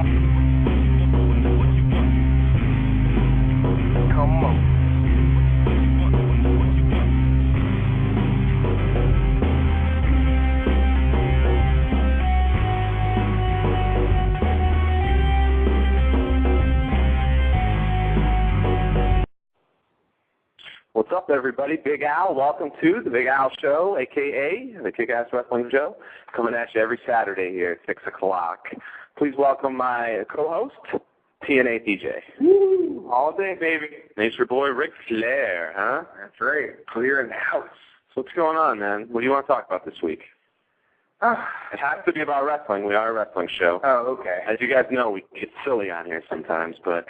Come on. What's up, everybody? Big Al. Welcome to the Big Al Show, a.k.a. the Kick-Ass Wrestling Show, coming at you every Saturday here at 6 o'clock. Please welcome my co-host, TNA TJ. Woo! All day, baby. It's your boy, Ric Flair, huh? That's right. Clear in the house. So what's going on, man? What do you want to talk about this week? It has to be about wrestling. We are a wrestling show. Oh, okay. As you guys know, we get silly on here sometimes, but,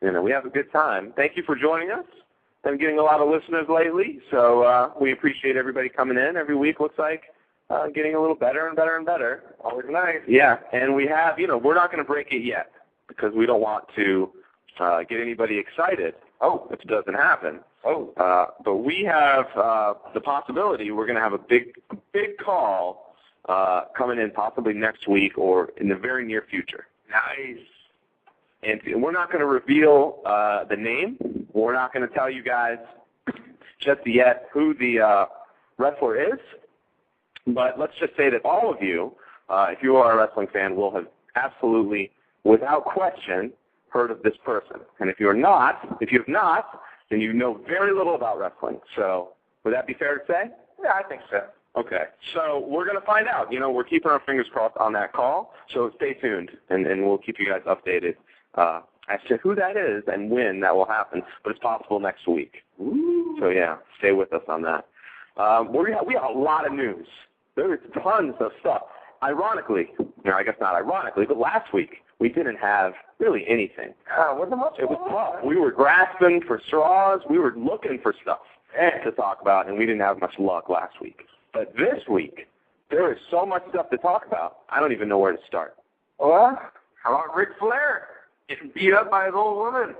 we have a good time. Thank you for joining us. I'm getting a lot of listeners lately, so we appreciate everybody coming in every week. Looks like getting a little better and better and better. Always nice. Yeah, and we have, we're not going to break it yet because we don't want to get anybody excited. Oh, if it doesn't happen. Oh. But we have the possibility we're going to have a big call coming in possibly next week or in the very near future. Nice. And we're not going to reveal the name. We're not going to tell you guys just yet who the wrestler is. But let's just say that all of you, if you are a wrestling fan, will have absolutely, without question, heard of this person. And if you have not, then you know very little about wrestling. So would that be fair to say? Yeah, I think so. Okay. So we're going to find out. We're keeping our fingers crossed on that call. So stay tuned, and we'll keep you guys updated as to who that is and when that will happen, but it's possible next week. Ooh. So, yeah, stay with us on that. We have a lot of news. There's tons of stuff. Ironically, I guess not ironically, but last week we didn't have really anything. Wasn't much. It was tough. We were grasping for straws. We were looking for stuff to talk about, and we didn't have much luck last week. But this week, there is so much stuff to talk about, I don't even know where to start. Well, how about Ric Flair getting beat up by his old woman?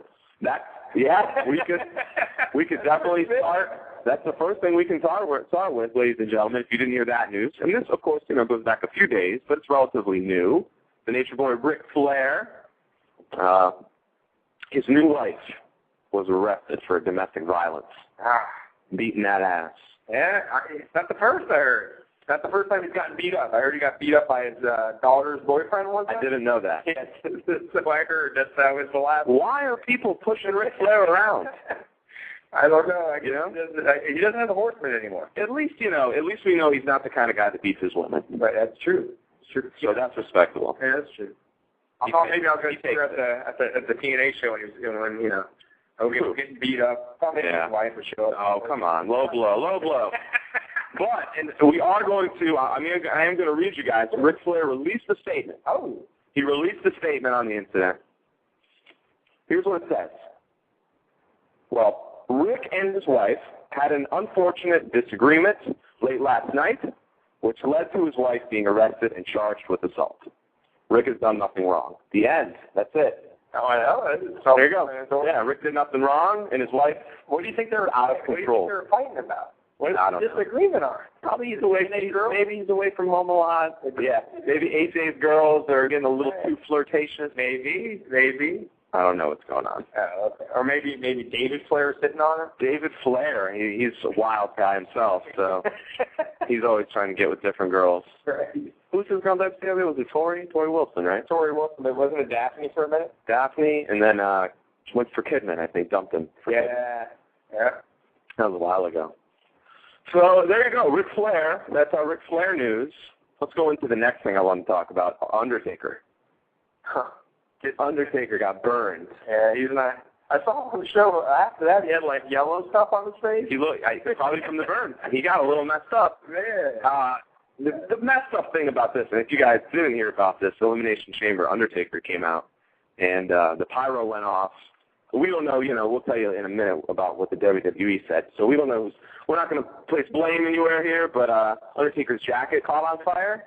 We could definitely start. That's the first thing we can start with, ladies and gentlemen, if you didn't hear that news. And this, of course, goes back a few days, but it's relatively new. The Nature Boy Ric Flair, his new wife was arrested for domestic violence, beating that ass. Yeah, it's not the first I heard. It's not the first time he's gotten beat up. I heard he got beat up by his daughter's boyfriend one time. I didn't know that. Yes, so I heard that was the last. Why are people pushing Ric Flair around? I don't know. He doesn't have the horseman anymore. At least we know he's not the kind of guy that beats his women. Right, that's true. So that's respectable. Yeah, that's true. Maybe I'll go see her at the TNA show when he was getting beat up. Maybe his wife would show up. Oh, come on. Low blow. But we are going to, I am going to read you guys. Ric Flair released a statement. Oh. He released a statement on the incident. Here's what it says. Well, Rick and his wife had an unfortunate disagreement late last night, which led to his wife being arrested and charged with assault. Rick has done nothing wrong. The end. That's it. Oh, I know. So there you go. Yeah, Rick did nothing wrong, and his wife, what do you think they're out of control? What do you think they're fighting about? What is the disagreement on? Probably he's away. Maybe he's away from home a lot. Yeah. Maybe AJ's girls are getting a little too flirtatious. Maybe. I don't know what's going on. Okay. Or maybe David Flair is sitting on him. David Flair, he's a wild guy himself, so he's always trying to get with different girls. Right. Who's his girl that was it Tori Wilson, right? Tori Wilson, but wasn't it Daphne for a minute? Daphne, and then went for Kidman, I think, dumped him. Yeah. That was a while ago. So there you go, Ric Flair. That's our Ric Flair news. Let's go into the next thing I want to talk about, Undertaker. Undertaker got burned. Yeah, I saw on the show after that he had like yellow stuff on his face. He looked probably from the burn. He got a little messed up. Yeah. The messed up thing about this, and if you guys didn't hear about this, Elimination Chamber, Undertaker came out, and the pyro went off. We don't know, we'll tell you in a minute about what the WWE said. So we don't know. We're not going to place blame anywhere here, but Undertaker's jacket caught on fire.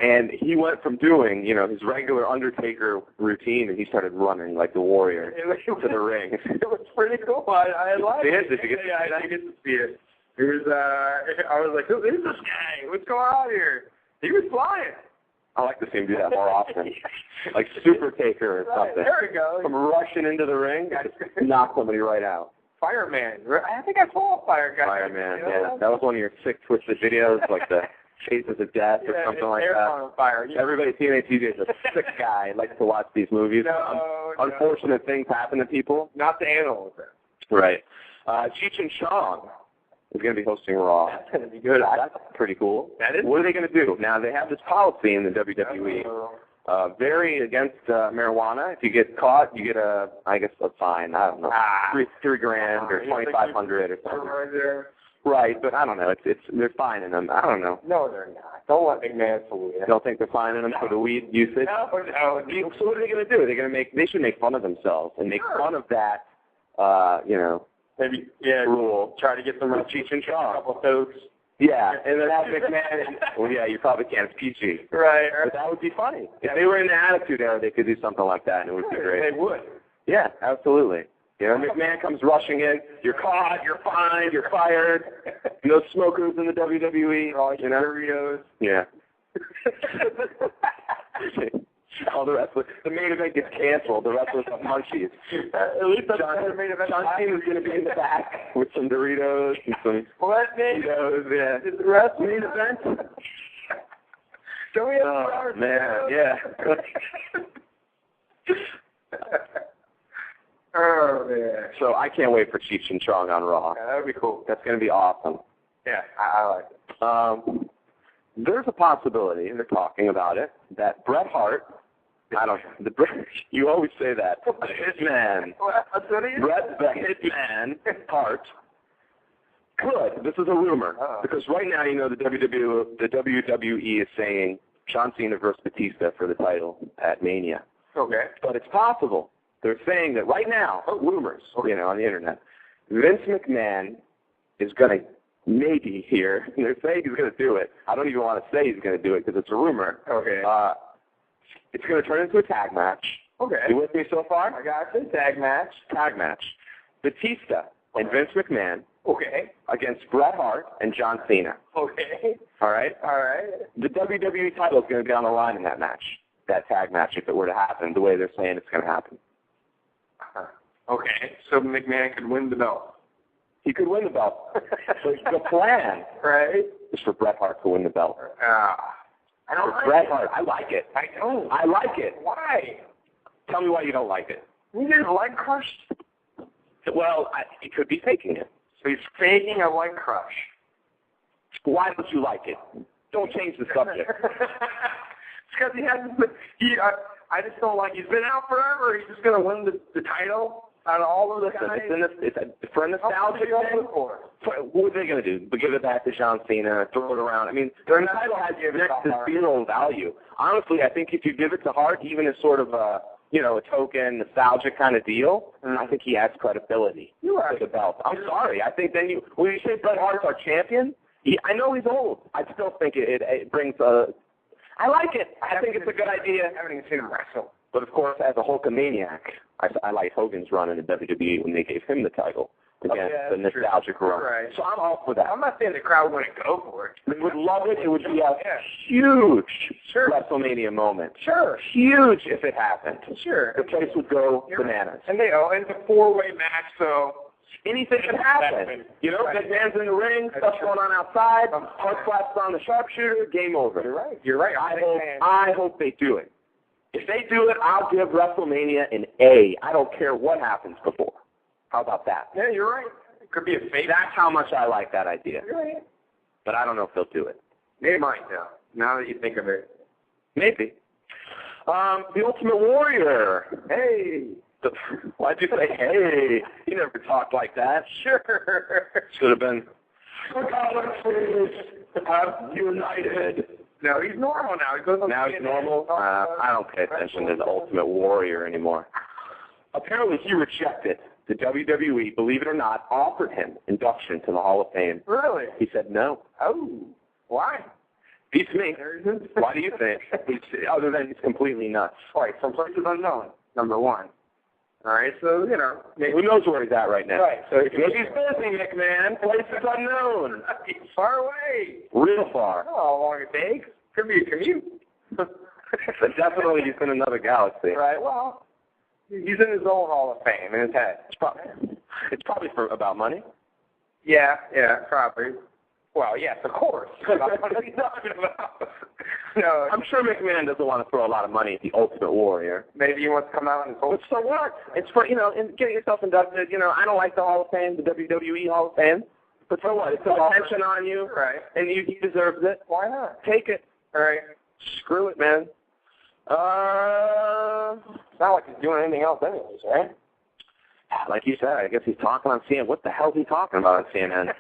And he went from doing, his regular Undertaker routine, and he started running like the Warrior to the ring. It was pretty cool. I liked it. Did you get to see that? I did get to see it. It was, I was like, who is this guy? What's going on here? He was flying. I like to see him do that more often. Like Super Taker or something. There we go. Come rushing into the ring, knock somebody right out. Fireman. I think I saw a fire guy. Fireman, yeah. That was one of your sick twisted videos, like the Faces of Death or something like that. On fire. Yeah. Everybody at TNA TJ is a sick guy. Likes to watch these movies. Unfortunate things happen to people. Not the animals. Right. Cheech and Chong is going to be hosting Raw. That's going to be good. That's pretty cool. That is. What are they going to do? Now, they have this policy in the WWE. Very against marijuana. If you get caught, you get a fine. I don't know, $3,000 or $2,500 or something. Right, but I don't know. They're fining them. I don't know. No, they're not. Don't let McMahon fool you. Don't think they're fining them for the weed usage? No. So what are they going to do? They're going to they should make fun of themselves and make fun of that. Maybe rule. Try to get some Cheech and Chong. a couple folks. Yeah, and then have McMahon. Well, yeah, you probably can't. It's PG. Right. But that would be funny. If they were in the Attitude Era, they could do something like that, and it would be great. They would. Yeah, absolutely. You know, McMahon comes rushing in. You're caught. You're fined. You're fired. No smokers in the WWE. All your Doritos. Yeah. All the wrestlers. The main event gets canceled. The wrestlers have munchies. At least that's the main event. John Cena's going to be in the back with some Doritos and some what name? Cheetos. Yeah. Is the rest main event? Don't we have man, yeah. Oh, man. So I can't wait for Cheech and Chong on Raw. Yeah, that would be cool. That's going to be awesome. Yeah, I like it. There's a possibility, and they're talking about it, that Bret Hart, you always say that, the Hitman, Bret the Hitman Hart, could, this is a rumor, because right now, you know, the WWE is saying John Cena versus Batista for the title at Mania. Okay. But it's possible. They're saying that right now, rumors, you know, on the internet, Vince McMahon is going to maybe here. They're saying he's going to do it. I don't even want to say he's going to do it because it's a rumor. Okay. It's going to turn into a tag match. Okay. You with me so far? I got you. Tag match. Tag match. Batista and Vince McMahon. Okay. Against Bret Hart and John Cena. Okay. All right? All right. The WWE title is going to be on the line in that match, that tag match, if it were to happen, the way they're saying it's going to happen. Okay. So McMahon could win the belt. He could win the belt. So the plan, right, is for Bret Hart to win the belt. I don't like Bret it. Hart, I like it. I don't. I like it. Why? Tell me why you don't like it. You didn't like Crush? Well, he could be faking it. So he's faking a like Crush. Why don't you like it? Don't change the subject. It's because he hasn't. I just don't like. He's been out forever. He's just going to win the title out of all of the guys. It's for a nostalgia thing. What are they going to do? Give it back to John Cena, throw it around? I mean, the title has this funeral value. Honestly, I think if you give it to Hart, even as sort of a token, nostalgic kind of deal, I think he adds credibility to the belt. I'm sorry. I think then when you say Bret Hart's our champion, I know he's old. I still think it brings a. I like it. I think it's a good idea. I haven't even seen him wrestle. But, of course, as a Hulkamaniac, I like Hogan's run in the WWE when they gave him the title. Again, the nostalgic run. Right. So I'm all for that. I'm not saying the crowd wouldn't go for it. They would love it. It would be a huge WrestleMania moment. Sure. Huge if it happened. Sure. The place would go bananas. And it's a four-way match, so anything can happen. You know, McMahon's in the ring, stuff going on outside, Hart slaps on the sharpshooter, game over. You're right. I hope they do it. If they do it, I'll give WrestleMania an A. I don't care what happens before. How about that? Yeah, you're right. It could be a fake. That's how much I like that idea. You're right. But I don't know if they'll do it. They might, now that you think of it. Maybe. The Ultimate Warrior. Hey. Why'd you say, hey? You never talked like that. Sure. Should have been, the galaxies have united. No, he's normal now. He goes on now he's normal? I don't pay attention to the Ultimate Warrior anymore. Apparently he rejected. The WWE, believe it or not, offered him induction to the Hall of Fame. Really? He said no. Oh. Why? Beats me. Why do you think? Other than he's completely nuts. All right, some places unknown, number one. All right, so, who knows where he's at right now? Right. So maybe he's busy, McMahon. Places unknown. He's far away. Real far. I don't know how long it takes. Could be a commute. But definitely he's in another galaxy. Right, well, he's in his own Hall of Fame in his head. It's probably for about money. Yeah, probably. Well, yes, of course. What are you talking about? No, I'm sure McMahon doesn't want to throw a lot of money at the Ultimate Warrior. Maybe he wants to come out and But so what? It's for, and get yourself inducted. I don't like the Hall of Fame, the WWE Hall of Fame. But so what? It's a attention on you. Right. And he deserves it. Why not? Take it. All right. Screw it, man. It's not like he's doing anything else anyways, right? Like you said, I guess he's talking on CNN. What the hell is he talking about on CNN?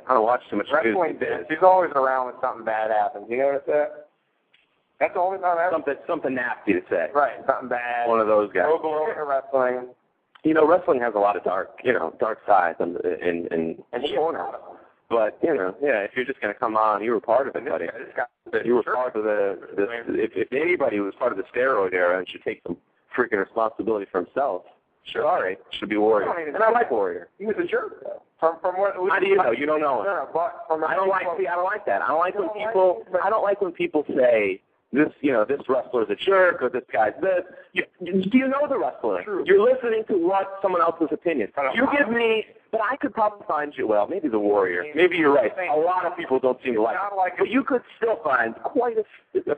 I don't watch too much wrestling. He's always around when something bad happens. You notice that? That's always on that. Something nasty to say. Right, something bad. One of those guys. Go into wrestling. Wrestling has a lot of dark sides, and he's one of them. But if you're just going to come on, you were part of it, buddy. You were part of this. If anybody was part of the steroid era and should take some freaking responsibility for himself, sorry, should be Warrior. And I like Warrior. He was a jerk, though. From what? How do you know? You don't know him. No, but I don't like that. I don't like when people say this wrestler's a jerk or this guy's this. Do you know the wrestler? True. You're listening to someone else's opinion. You give me, but I could probably find you. Well, maybe the Warrior. Maybe you're right. A lot of people don't seem to like him. But you could still find quite a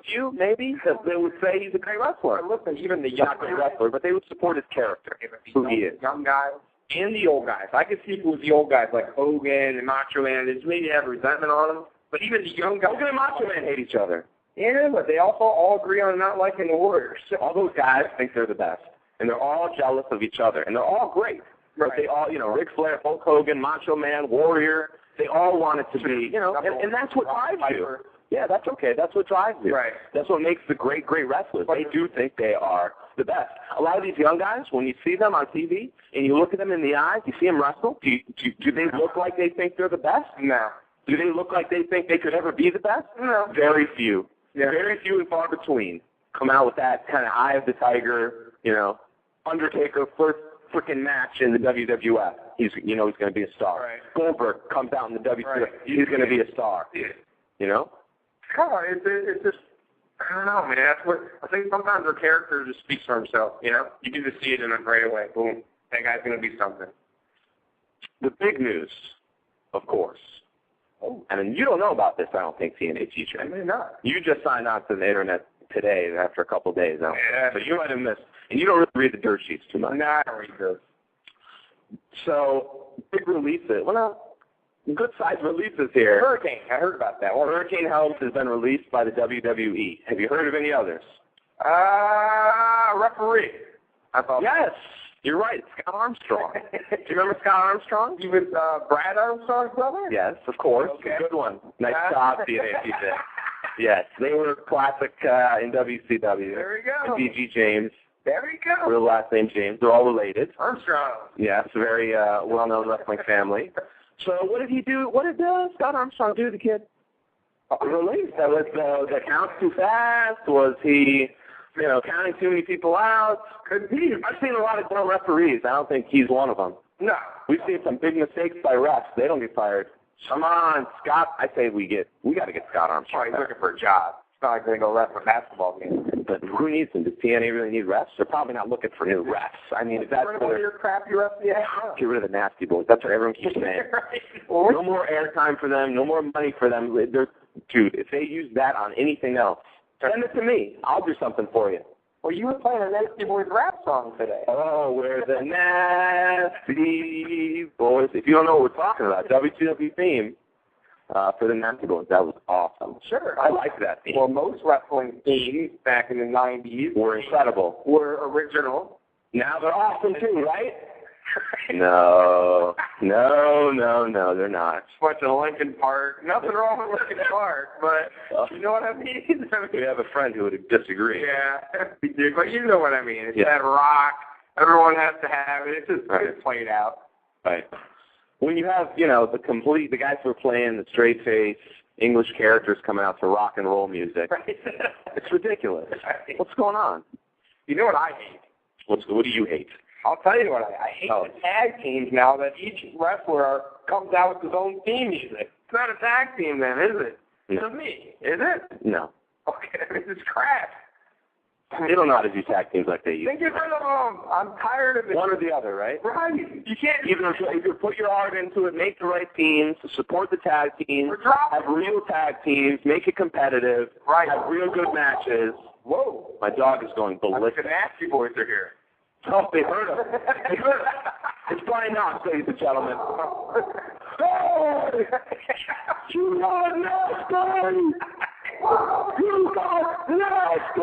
few, maybe, that they would say he's a great wrestler. Listen, even the young great wrestler, but they would support his character, who he is. Young guys and the old guys. I could see with the old guys like Hogan and Macho Man. There's maybe have resentment on them, but even the young guys. Hogan and Macho Man hate each other. Yeah, but they also all agree on not liking the Warriors. All those guys think they're the best, and they're all jealous of each other, and they're all great. Right. But they all, Ric Flair, Hulk Hogan, Macho Man, Warrior, they all want it to be, and that's what drives you. Yeah, that's okay. That's what drives you. Right. That's what makes the great wrestlers. They do think they are the best. A lot of these young guys, when you see them on TV and you look at them in the eyes, you see them wrestle, do they look like they think they're the best? No. Do they look like they think they could ever be the best? No. Very few. Yeah. Very few and far between come out with that kind of eye of the tiger, Undertaker first freaking match in the WWF. He's going to be a star. Right. Goldberg comes out in the WWF. Right. He's going to be a star. Yeah. Come on, it's just, I don't know, man. That's what I think. Sometimes the character just speaks for himself. You can just see it in it right away. Boom, that guy's going to be something. The big news, of course. Oh. And you don't know about this, I don't think, TNA TJ. I may not. You just signed on to the internet today after a couple of days. Yeah. So you might have missed. And you don't really read the dirt sheets too much. No, I don't read those. So, big releases. Good-sized releases here. Hurricane. I heard about that one. Hurricane Helms has been released by the WWE. Have you heard of any others? Referee. Yes. You're right. Scott Armstrong. Do you remember Scott Armstrong? He was Bret Armstrong's brother? Yes, of course. Okay. Good one. Nice job, TNA TJ. Yes, they were classic in WCW. There we go. D.G. James. There we go. Real last name James. They're all related. Armstrong. Yes, very well-known wrestling family. So what did he do? What did Scott Armstrong do to the kid? Release. That was the count too fast? Was he, counting too many people out? Could be. I've seen a lot of dumb referees. I don't think he's one of them. No. We've seen some big mistakes by refs. They don't get fired. Come on, Scott. I say we got to get Scott Armstrong. He's looking for a job. It's not like they go ref a basketball game. But who needs them? Does TNA really need refs? They're probably not looking for new refs. I mean, if that's what your crappy refs you have. Get rid of the nasty boys. That's what everyone keeps saying. Right. No more airtime for them. No more money for them. Dude, if they use that on anything else, send it to me. I'll do something for you. Well, you were playing a Nasty Boys rap song today. Oh, we're the Nasty Boys. If you don't know what we're talking about, WCW theme for the Nasty Boys. That was awesome. Sure. I like that theme. Well, most wrestling themes back in the 90s were incredible. Were original. Now they're awesome too, right? No, they're not. Bunch of Linkin Park. Nothing wrong with Linkin Park, but you know what I mean? We have a friend who would disagree. Yeah, but you know what I mean. It's that rock. Everyone has to have it. It's just it's played out. Right. When you have, the guys who are playing the straight face English characters coming out to rock and roll music, right. It's ridiculous. Right. What's going on? You know what I hate? What do you hate? I'll tell you what I hate the tag teams now that each wrestler comes out with his own theme music. It's not a tag team then, is it? No. To me, is it? No. Okay, this is crap. They don't know how to do tag teams like they used Then get rid of them. I'm tired of it. One or the other, right? Right. You can't. Either put your heart into it, make the right teams, support the tag teams, have real tag teams, make it competitive, have real good matches. Whoa. My dog is going ballistic. The nasty boys are here. Oh, they heard him. They heard him. It's Brian Knox, ladies and gentlemen. Oh! You got nasty! You got nasty!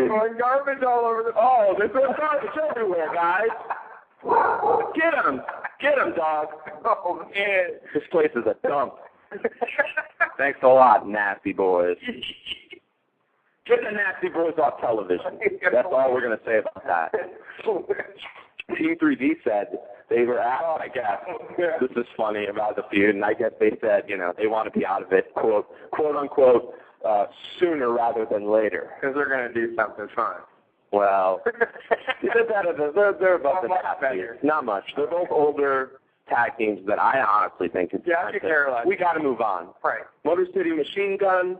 Throwing garbage all over the... Oh, there's garbage everywhere, guys. Get him. Get him, dog. Oh, man. This place is a dump. Thanks a lot, nasty boys. Get the nasty boys off television. That's all we're going to say about that. Team 3D said they were asked, I guess, this is funny about the feud, and I guess they said, they want to be out of it, quote unquote, sooner rather than later. Because they're going to do something fun. Well, they're above the half year. Not much. They're both older tag teams that I honestly think is we got to move on. Right. Motor City Machine Guns?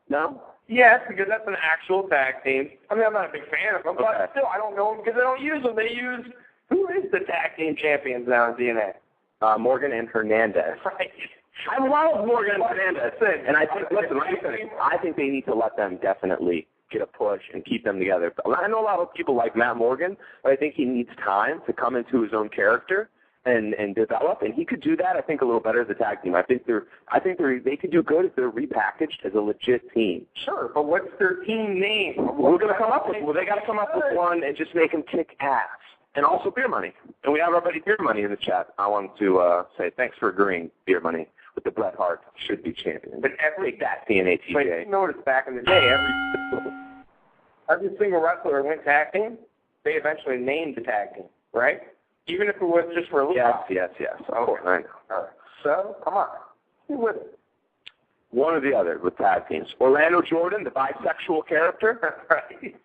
No? Yes, because that's an actual tag team. I mean, I'm not a big fan of them, but still, I don't know them because they don't use them. They use, who is the tag team champions now in TNA? Morgan and Hernandez. Right. I love Morgan and Hernandez. And I think, I think they need to let them definitely get a push and keep them together. I know a lot of people like Matt Morgan, but I think he needs time to come into his own character and develop, and he could do that, I think, a little better as a tag team. I think they could do good if they're repackaged as a legit team. Sure, but what's their team name? We're going to come up with they got to come up with one and just make them kick ass. And also beer money. And we have our buddy Beer Money in the chat. I want to say thanks for agreeing, Beer Money, with the Bret Hart should be champion. But take that, TNA TJ. But you notice back in the day, every single wrestler went tag team, they eventually named the tag team, right? Even if it was just for a little while. Yes. Of course, I know. All right. So, come on. Who with it? One or the other with tag teams. Orlando Jordan, the bisexual character. Right.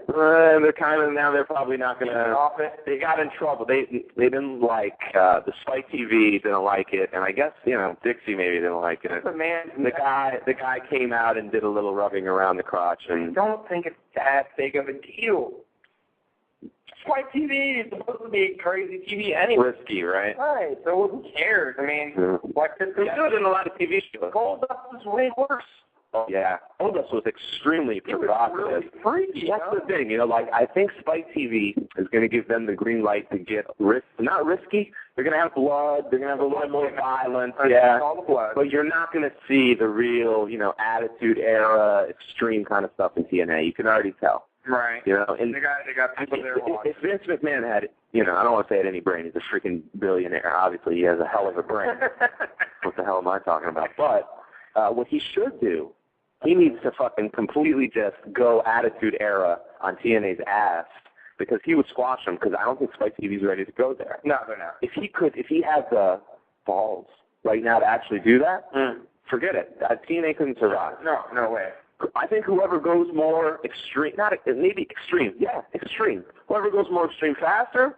They're kind of, now they're probably not going to. They got in trouble. They didn't like, the Spike TV didn't like it, and I guess, Dixie maybe didn't like it. But man, the guy came out and did a little rubbing around the crotch. And I don't think it's that big of a deal. Spike TV is supposed to be crazy TV anyway. Risky, right? Right. So who cares? I mean, like this. They do it in a lot of TV shows. Goldust is way worse. Oh, yeah. Goldust was extremely provocative. Really freaky. That's the thing, I think Spike TV is going to give them the green light to get not risky. They're going to have blood. They're going to have a little more violence. Yeah. All the blood. But you're not going to see the real, Attitude Era, extreme kind of stuff in TNA. You can already tell. Right. And they got people there watching. If Vince McMahon had, I don't want to say it any brain. He's a freaking billionaire. Obviously, he has a hell of a brain. What the hell am I talking about? But what he should do, he needs to fucking completely just go Attitude Era on TNA's ass, because he would squash him, because I don't think Spike TV's ready to go there. No, they're not. If he had the balls right now to actually do that, forget it. TNA couldn't survive. No way. I think whoever goes more extreme, extreme. Whoever goes more extreme faster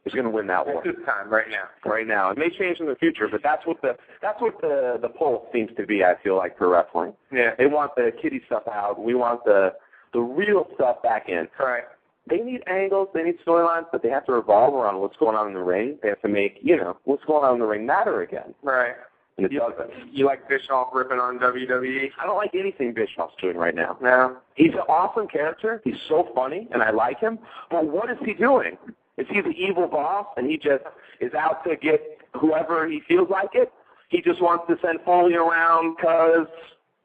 is going to win that war. It's this time, right now. Right now. It may change in the future, but that's what the pulse seems to be, I feel like, for wrestling. Yeah. They want the kiddie stuff out. We want the real stuff back in. Right. They need angles, they need storylines, but they have to revolve around what's going on in the ring. They have to make, what's going on in the ring matter again. Right. And it doesn't. You like Bischoff ripping on WWE? I don't like anything Bischoff's doing right now. No. He's an awesome character. He's so funny, and I like him. But what is he doing? Is he the evil boss, and he just is out to get whoever he feels like it? He just wants to send Foley around because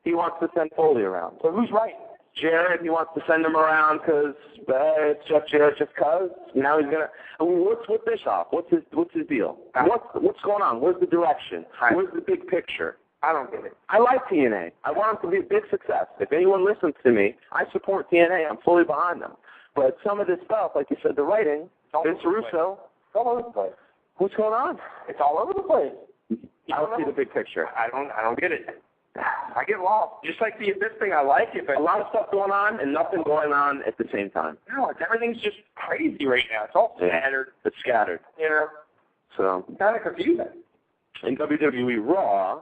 he wants to send Foley around. So who's right? Jarrett, he wants to send him around because it's just Jarrett just because. Now he's going to – what's with Bischoff? What's his deal? What's going on? Where's the direction? Where's the big picture? I don't get it. I like TNA. I want them to be a big success. If anyone listens to me, I support TNA. I'm fully behind them. But some of this stuff, like you said, the writing, Vince Russo, it's all over the place. What's going on? It's all over the place. I don't see the big picture. I don't get it. I get lost. Just like this thing, I like it, but a lot of stuff going on and nothing going on at the same time. No, everything's just crazy right now. It's all scattered. It's scattered. So kind of confusing. In WWE Raw,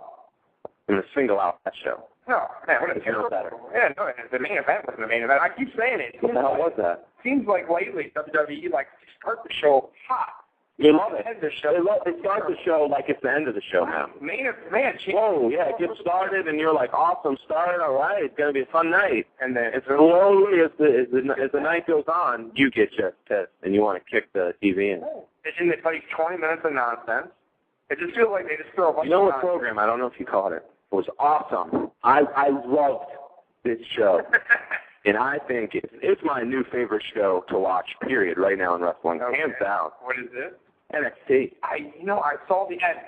I'm going to single out that show. No, man, what a It feels better. Yeah, no, the main event was the main event. I keep saying it. What the hell was that? Seems like lately WWE like start the show hot. They love it. The show. They start the show like it's the end of the show now. Man, whoa, yeah, it gets started, and you're like, awesome, started, all right, it's going to be a fun night. And then slowly, as the night goes on, you get just pissed, and you want to kick the TV in. Isn't it like 20 minutes of nonsense? It just feels like they just throw a bunch You know of what program, I don't know if you caught it. It was awesome. I loved this show. And I think it's my new favorite show to watch, period, right now in wrestling. Okay. Hands down. What is this? NXT. I saw the end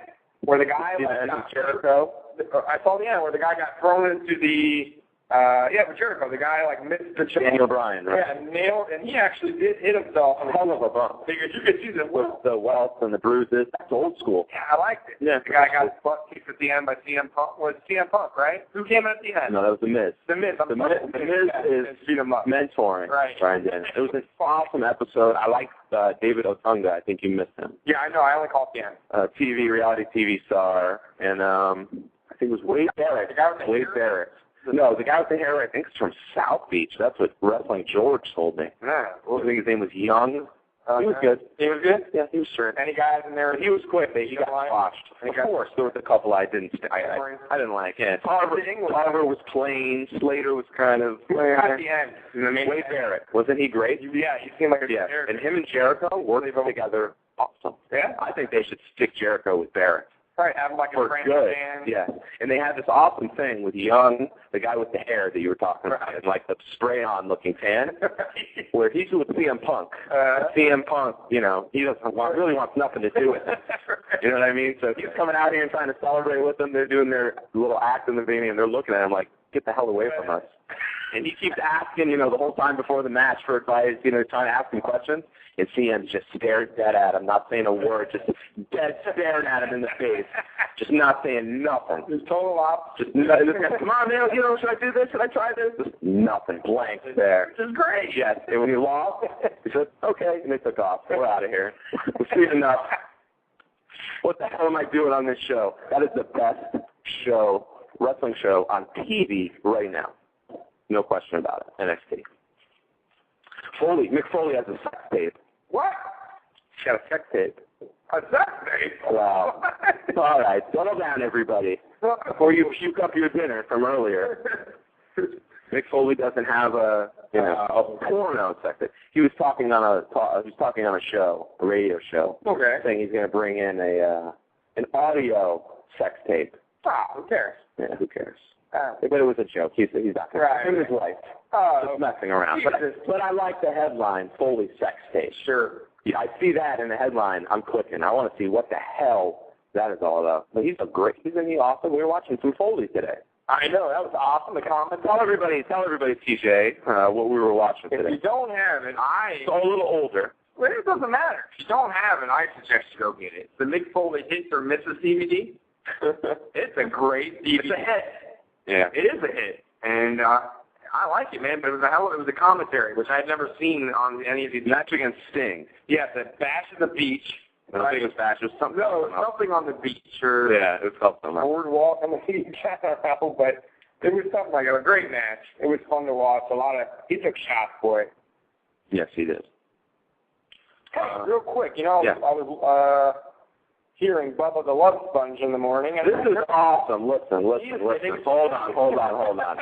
where the guy got Jericho. I saw the end where the guy got thrown into the with Jericho. The guy like missed the Daniel Bryan, right? Yeah, nailed, and he actually did hit himself on a hell of a bump. Because you could see the welts and the bruises. That's old school. Yeah, I liked it. Yeah, the guy got his butt kicked at the end by CM Punk. Was CM Punk, right? Who came in at the end? No, that was The Miz. The Miz. The Miz is mentoring. Right. It was an awesome episode. I liked David Otunga. I think you missed him. Yeah, I know. I only caught the end. Reality TV star, and I think it was Wade Barrett. The guy with the Wade Barrett. No, the guy with the hair, I think, is from South Beach. That's what Wrestling George told me. Yeah. I think his name was Young. He was good. He was good? Yeah, he was straight. Any guys in there? He was quick. He got washed. Of course, there was a couple I didn't like. Yeah. Tarver was plain. Slater was kind of... At the end. Wade Barrett. Wasn't he great? Yeah, he seemed like a good character. And him and Jericho worked together awesome. Yeah? I think they should stick Jericho with Barrett. Right, have him like a friend band. Yeah, and they had this awesome thing with Young, the guy with the hair that you were talking about, and like the spray-on looking tan, where he's with CM Punk. CM Punk, he doesn't really wants nothing to do with it. You know what I mean? So he's coming out here and trying to celebrate with them. They're doing their little act in the beginning, and they're looking at him like, get the hell away from us. And he keeps asking, the whole time before the match for advice, trying to ask him questions. And CM's just stared dead at him, not saying a word, just dead staring at him in the face, just not saying nothing. Just total opposite. Come on, man, should I do this? Should I try this? Just nothing, blank there. Which is great. Yes, and when he lost, he said, okay, and they took off. We're out of here. We've seen enough. What the hell am I doing on this show? That is the best wrestling show on TV right now. No question about it. NXT. Mick Foley has a sex tape. What? He's got a sex tape. A sex tape? Wow. All right, settle down, everybody. Before you puke up your dinner from earlier. Mick Foley doesn't have a porno sex tape. He was talking on a show, a radio show. Okay. Saying he's going to bring in an audio sex tape. Who cares? Yeah, who cares? But it was a joke. He's not going to him his wife. Just messing around. But I like the headline, Foley sex tape. Sure. Yeah, I see that in the headline. I'm clicking. I want to see what the hell that is all about. But isn't he awesome? We were watching some Foley today. I know. That was awesome. The comment. Tell everybody, TJ, what we were watching today. If you don't have it, It's all a little older. Well, it doesn't matter. If you don't have it, I suggest you go get it. The Mick Foley Hits or Misses DVD. It's a great DVD. It's a hit. Yeah, it is a hit, and I like it, man. But it was a commentary, which I had never seen on any of these. Match against Sting. Yeah, the Bash at the Beach. I don't think it was Bash. It was something. No, something on the beach or it was something. Boardwalk on the beach. I don't know, but it was something like a great match. It was fun to watch. He took shots for it. Yes, he did. Real quick, I was hearing Bubba the Love Sponge in the morning. And this is awesome. Listen. Hold on.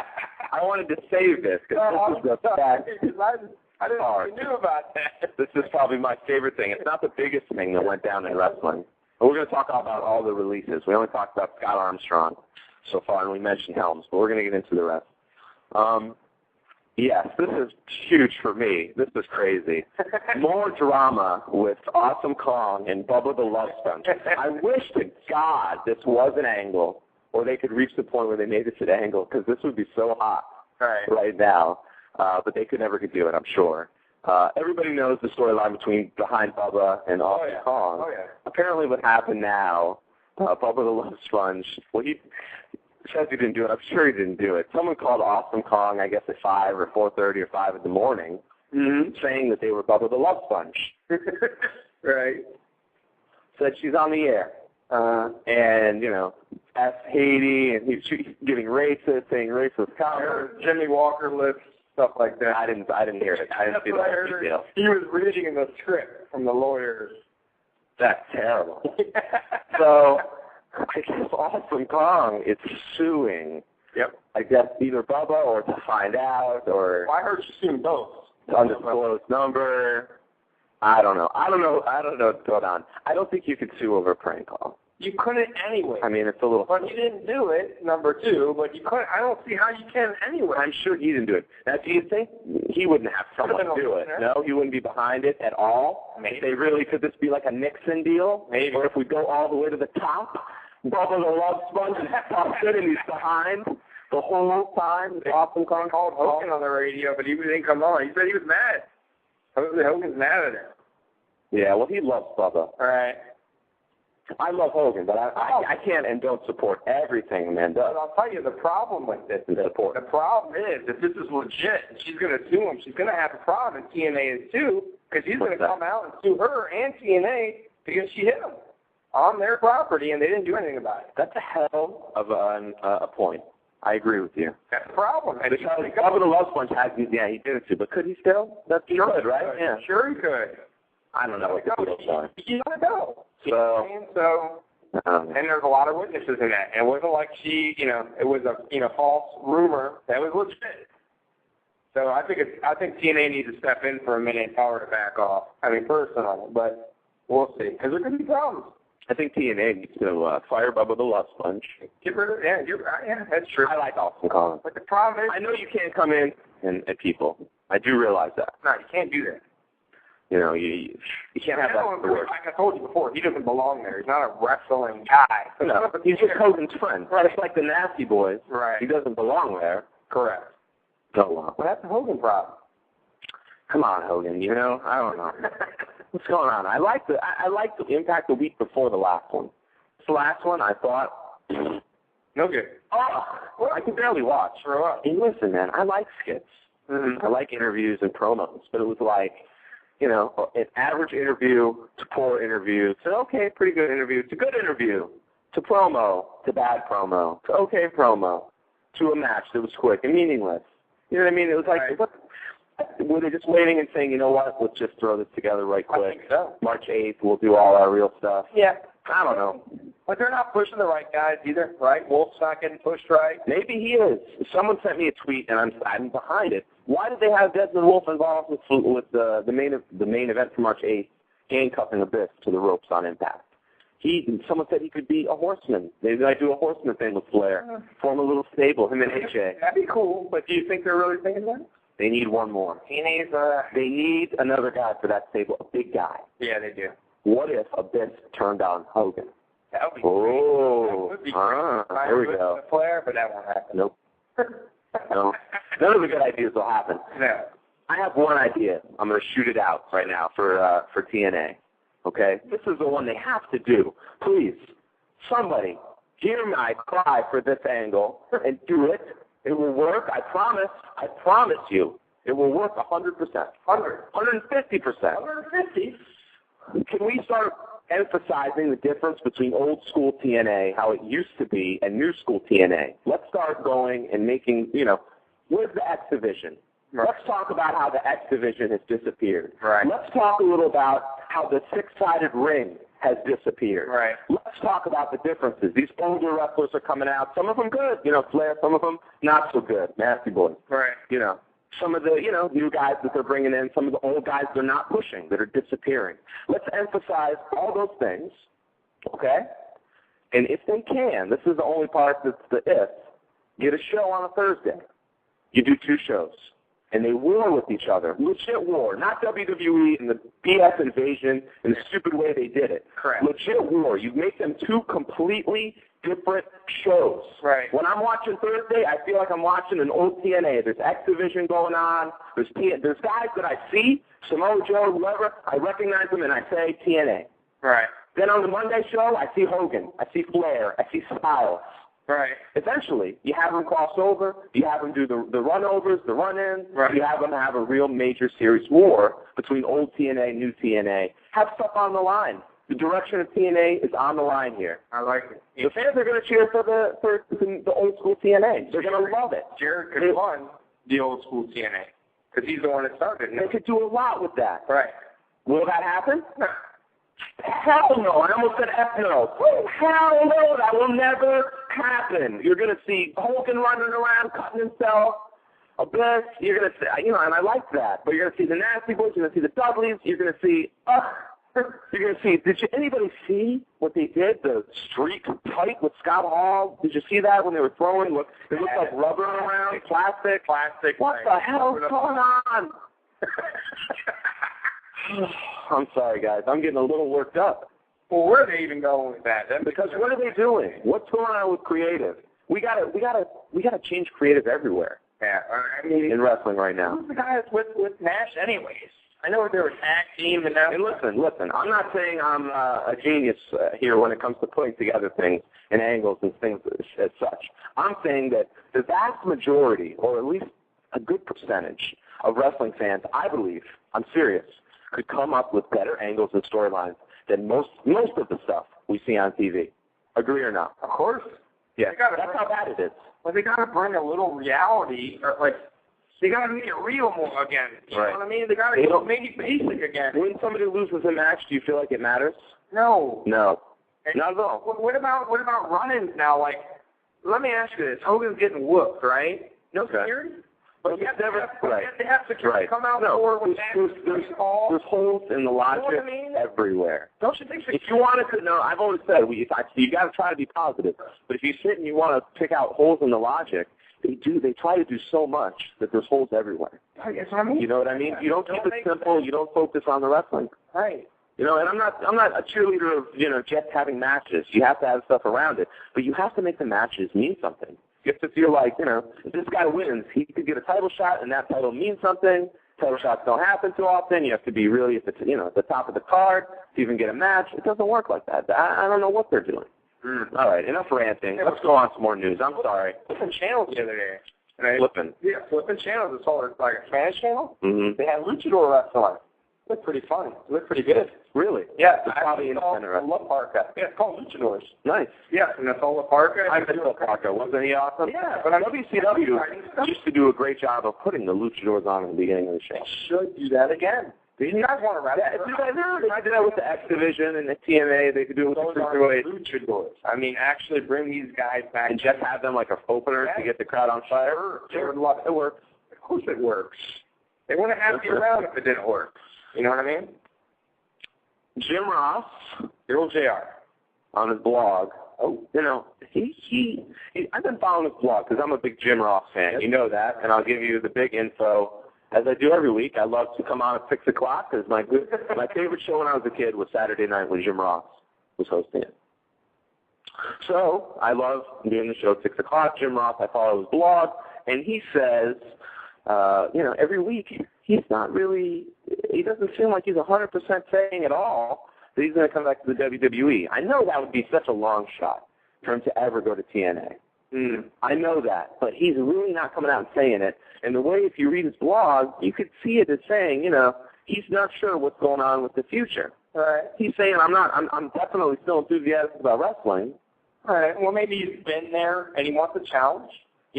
I wanted to save this because this is the fact. I didn't know you knew about that. This is probably my favorite thing. It's not the biggest thing that went down in wrestling. But we're going to talk about all the releases. We only talked about Scott Armstrong so far, and we mentioned Helms, but we're going to get into the rest. Yes, this is huge for me. This is crazy. More drama with Awesome Kong and Bubba the Love Sponge. I wish to God this was an angle, or they could reach the point where they made this an angle, because this would be so hot right now. But they could never do it, I'm sure. Everybody knows the storyline behind Bubba and Awesome Kong. Oh, yeah. Apparently what happened now, Bubba the Love Sponge, he says he didn't do it. I'm sure he didn't do it. Someone called Awesome Kong, I guess, at 5 or 4:30 or 5 in the morning, saying that they were Bubba the Love Sponge. Right. Said she's on the air. And, F. Haiti, and he's giving racist, saying racist comments. Jimmy Walker lips, stuff like that. I didn't hear it. I didn't see the deal. He was reading the script from the lawyers. That's terrible. So, I guess Awesome Kong is suing. Yep. I guess either Bubba or to find out, or I heard you suing both. Undisclosed number. I don't know what's going on. I don't think you could sue over a prank call. You couldn't anyway. I mean, it's a little... But you didn't do it, number two, but you couldn't. I don't see how you can anyway. I'm sure he didn't do it. Now, do you think he wouldn't have someone do it? No, he wouldn't be behind it at all? Maybe. Could this be like a Nixon deal? Maybe. Or if we go all the way to the top, Bubba the Love Sponge is busted and he's behind the whole time? Awesome Kong called Hogan on the radio, but he didn't come on. He said he was mad. Hogan's mad at him. Yeah, well, he loves Bubba. All right. I love Hogan, but I can't and don't support everything the man does. But I'll tell you, the problem with this is the problem is if this is legit and she's going to sue him, she's going to have a problem, and TNA is too, because he's going to come out and sue her and TNA because she hit him on their property and they didn't do anything about it. That's a hell of a point. I agree with you. That's the problem. And because Bubba the Love Sponge he did it too, but could he still? That's good, right? Yeah. Sure he could. I don't know what the deals are. You don't know. So, and there's a lot of witnesses in that. And it wasn't like it was a false rumor. That was legit. So I think TNA needs to step in for a minute and tell her to back off. I mean, personally, but we'll see. Because there could be problems. I think TNA needs to fire Bubba the Love Sponge. Get rid of it. Yeah, that's true. I like Awesome Kong. But the problem is... I know you can't come in and people. I do realize that. No, you can't do that. You can't have that. Like I told you before, he doesn't belong there. He's not a wrestling guy. No, he's just Hogan's friend. Right. It's like the Nasty Boys. Right. He doesn't belong there. Correct. Go on. Well, that's a Hogan problem. Come on, Hogan. I don't know. What's going on? I like the Impact the week before the last one. This last one, I thought, no good. Oh, I can barely watch. Throw up. And listen, man, I like skits. I like interviews and promos, but it was like, an average interview to poor interview to okay, pretty good interview to good interview to promo to bad promo to okay promo to a match that was quick and meaningless. You know what I mean? It was like, were they just waiting and saying, you know what, let's just throw this together right quick. I think so. March 8th, we'll do all our real stuff. Yeah. I don't know. But they're not pushing the right guys either, right? Wolf's not getting pushed right. Maybe he is. Someone sent me a tweet, and I'm behind it. Why did they have Desmond Wolf involved with the main event for March 8th, handcuffing Abyss to the ropes on Impact? Someone said he could be a horseman. Maybe I do a horseman thing with Flair, form a little stable, him and AJ. That'd be cool, but do you think they're really thinking that? They need one more. They need another guy for that stable, a big guy. Yeah, they do. What if Abyss turned on Hogan? That would be great. That would be great. There we go. Flair, but that won't happen. Nope. No. None of the good ideas will happen. No. I have one idea. I'm going to shoot it out right now for TNA. Okay? This is the one they have to do. Please, somebody, hear my cry for this angle and do it. It will work. I promise. I promise you. It will work 100%. 150%. 150? Can we start emphasizing the difference between old school TNA, how it used to be, and new school TNA? Let's start going and making, where's the X Division? Right. Let's talk about how the X Division has disappeared. Right. Let's talk a little about how the six-sided ring has disappeared. Right. Let's talk about the differences. These older wrestlers are coming out. Some of them good, Flair. Some of them not so good. Nasty Boys. Right. Some of the, new guys that they're bringing in, some of the old guys they're not pushing, that are disappearing. Let's emphasize all those things, okay? And if they can, this is the only part that's the if, get a show on a Thursday. You do 2 shows. And they war with each other. Legit war. Not WWE and the BS invasion and the stupid way they did it. Correct. Legit war. You make them 2 completely different shows. Right. When I'm watching Thursday, I feel like I'm watching an old TNA. There's X Division going on. There's guys that I see, Samoa Joe, whoever, I recognize them and I say TNA. Right. Then on the Monday show, I see Hogan. I see Flair. I see Styles. Right. Eventually, you have them cross over, you have them do the run-overs, the run-ins, right. You have them have a real major series war between old TNA, new TNA. Have stuff on the line. The direction of TNA is on the line here. I like it. The fans are going to cheer for the old school TNA. They're going to love it. Jared could run the old school TNA because he's the one that started it. They could do a lot with that. Right. Will that happen? No. Hell no. I almost said F no. Hell no. That will never happen. You're going to see Hogan running around, cutting himself. Abyss. You're going to see, and I like that. But you're going to see the Nasty Boys. You're going to see the Dudleys. You're going to see, you're going to see, did anybody see what they did? The streak tight with Scott Hall? Did you see that when they were throwing? Look, it looked like rubber around, plastic. What the hell's going on? I'm sorry, guys. I'm getting a little worked up. Well, where are they even going with that? Because what are they doing? What's going on with creative? We gotta change creative everywhere. Yeah, I mean, in wrestling right now. Who's the guy that's with Nash, anyways? I know they were a tag team, and now. And listen. I'm not saying I'm a genius here when it comes to putting together things and angles and things as such. I'm saying that the vast majority, or at least a good percentage of wrestling fans, I believe, I'm serious, could come up with better angles and storylines than most of the stuff we see on TV. Agree or not? Of course. Yeah, that's how bad it is. Well, they got to bring a little reality, or they got to make it real more again. You know what I mean? They got to make it basic again. When somebody loses a match, do you feel like it matters? No. No. Not at all. What about run-ins now? Like, let me ask you this. Hogan's getting whooped, right? No security? But you have to have security come out forward with there's holes in the logic everywhere. Don't you think? If you wanted to know, I've always said you got to try to be positive. But if you sit and you want to pick out holes in the logic, they try to do so much that there's holes everywhere. That's what I mean. You know what I mean? You don't keep it simple. You don't focus on the wrestling. Right. And I'm not a cheerleader of just having matches. You have to have stuff around it, but you have to make the matches mean something. You have to feel like, if this guy wins, he could get a title shot, and that title means something. Title shots don't happen too often. You have to be really at the top of the card to even get a match. It doesn't work like that. I don't know what they're doing. All right, enough ranting. Let's go on some more news. I'm sorry. Flipping channels the other day. Flipping? Yeah, flipping channels. It's all like a Spanish channel. Mm-hmm. They had luchador wrestling. It looked pretty fun. It looked pretty good. Really? Yeah. It's probably independent wrestling. La Parka. Yeah, it's called luchadors. Nice. Yeah, and that's all La Parka. I met La Parka. Wasn't he awesome? Yeah. But WCW used to do a great job of putting the luchadors on in the beginning of the show. Should do that again. You guys want to wrestle? Yeah, they did that with the X Division and the TNA. They could do it with the Cruiserweight. Luchadors. I mean, actually bring these guys back and just have them like a opener to get the crowd on fire. They would love it. It works. Of course it works. They wouldn't have you around if it didn't work. You know what I mean? Jim Ross, your old JR, on his blog. Oh, he I've been following his blog because I'm a big Jim Ross fan. You know that, and I'll give you the big info. As I do every week, I love to come on at 6 o'clock because my favorite show when I was a kid was Saturday night when Jim Ross was hosting it. So I love doing the show at 6 o'clock. Jim Ross, I follow his blog, and he says, every week he doesn't seem like he's 100% saying at all that he's going to come back to the WWE. I know that would be such a long shot for him to ever go to TNA. I know that, but he's really not coming out and saying it. And the way, if you read his blog, you could see it as saying, he's not sure what's going on with the future. All right. He's saying, I'm definitely still enthusiastic about wrestling. All right. Well, maybe he's been there and he wants a challenge.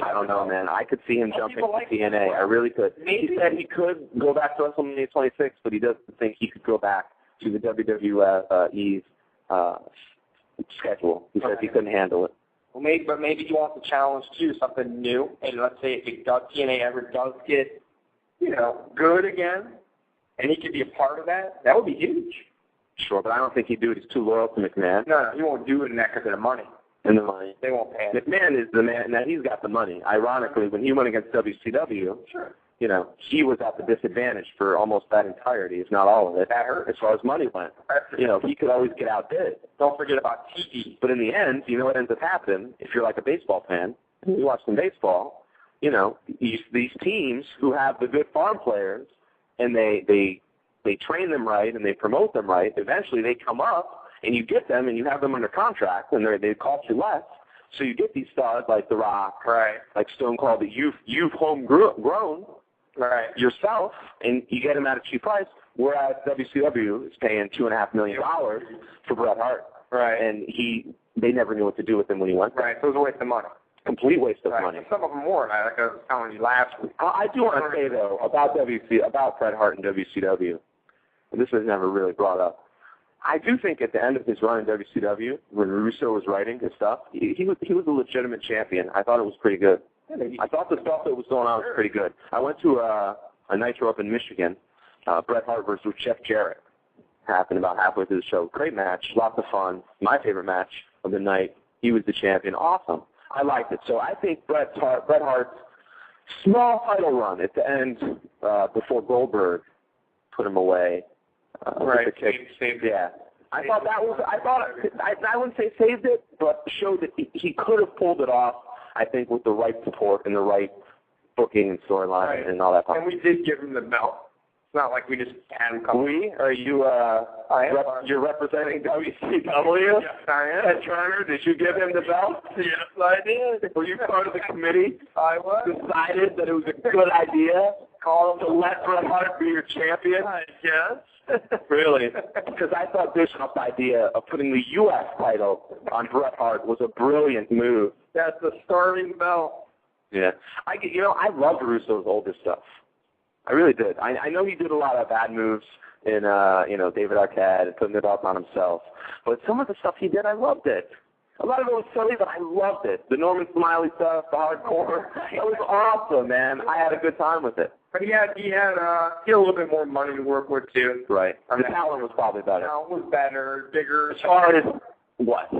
I don't know, man. I could see him jumping to TNA. I really could. He said he could go back to WrestleMania 26, but he doesn't think he could go back to the WWE's schedule. He said he couldn't handle it. Well, maybe he wants a challenge too, something new. And let's say if TNA ever does get, good again, and he could be a part of that, that would be huge. Sure, but I don't think he'd do it. He's too loyal to McMahon. No, he won't do it in that because of the money. And the money. They won't pay him. McMahon is the man. Now, he's got the money. Ironically, when he went against WCW, sure, he was at the disadvantage for almost that entirety, if not all of it. That hurt. As far as money went. He could always get outbid. Don't forget about TV. But in the end, you know what ends up happening? If you're like a baseball fan, you watch some baseball, these teams who have the good farm players, and they train them right and they promote them right, eventually they come up, and you get them and you have them under contract, and they cost you less. So you get these stars like The Rock, right, like Stone Cold, that you've homegrown, Right. yourself, and you get him at a cheap price, whereas WCW is paying $2.5 million for Bret Hart. Right. And they never knew what to do with him when he went there. Right. So it was a waste of money. Complete waste of money. And some of them weren't. Like I was telling you last week. I do want to say, though, about Bret Hart and WCW, and this was never really brought up, I do think at the end of his run in WCW, when Russo was writing his stuff, he was a legitimate champion. I thought it was pretty good. I thought the stuff that was going on was pretty good. I went to a Nitro up in Michigan, Bret Hart versus Jeff Jarrett. Happened about halfway through the show. Great match, lots of fun. My favorite match of the night. He was the champion. Awesome. I liked it. So I think Bret Hart's small title run at the end before Goldberg put him away. Right. Saved yeah. I wouldn't say saved it, but showed that he could have pulled it off, I think, with the right support and the right booking and storyline and all that. And we did give him the belt. It's not like we just had him come. Are you you're representing WCW? Yes, I am. Ted Turner, did you give him the belt? Yes, I did. Were you part of the committee? I was. Decided that it was a good idea to let Bret Hart be your champion? Yes. Really? Because I thought Bischoff's idea of putting the U.S. title on Bret Hart was a brilliant move. That's the starting belt. Yeah. I loved Russo's older stuff. I really did. I know he did a lot of bad moves in, David Arquette and putting the belt on himself. But some of the stuff he did, I loved it. A lot of it was silly, but I loved it. The Norman Smiley stuff, the hardcore, it was awesome, man. I had a good time with it. But he had a little bit more money to work with, too. Right. The talent was probably better. The talent was better, bigger. As far as what?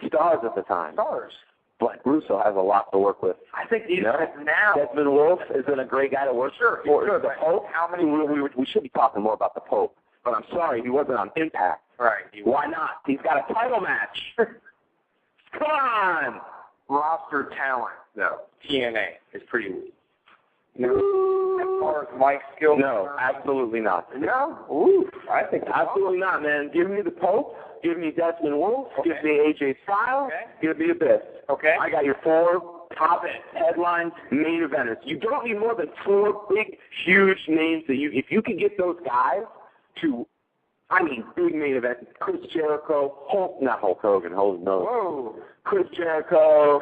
Stars at the time. Stars. But Russo has a lot to work with. I think these guys now. Desmond Wolfe isn't a great guy to work for. The Pope. How many? We should be talking more about the Pope. But I'm sorry, he wasn't on Impact. Right. Why not? He's got a title match. Come on. Roster talent, though. TNA is pretty weak. As far as Mike's skill. No, absolutely not. No? Ooh, I think absolutely not, man. Give me the Pope. Give me Desmond Wolfe. Give me AJ Styles. Give me Abyss. Okay. I got your 4 top headline main eventers. You don't need more than 4 big, huge names that if you can get those guys to, big main events. Chris Jericho, not Hulk Hogan, Whoa. Chris Jericho,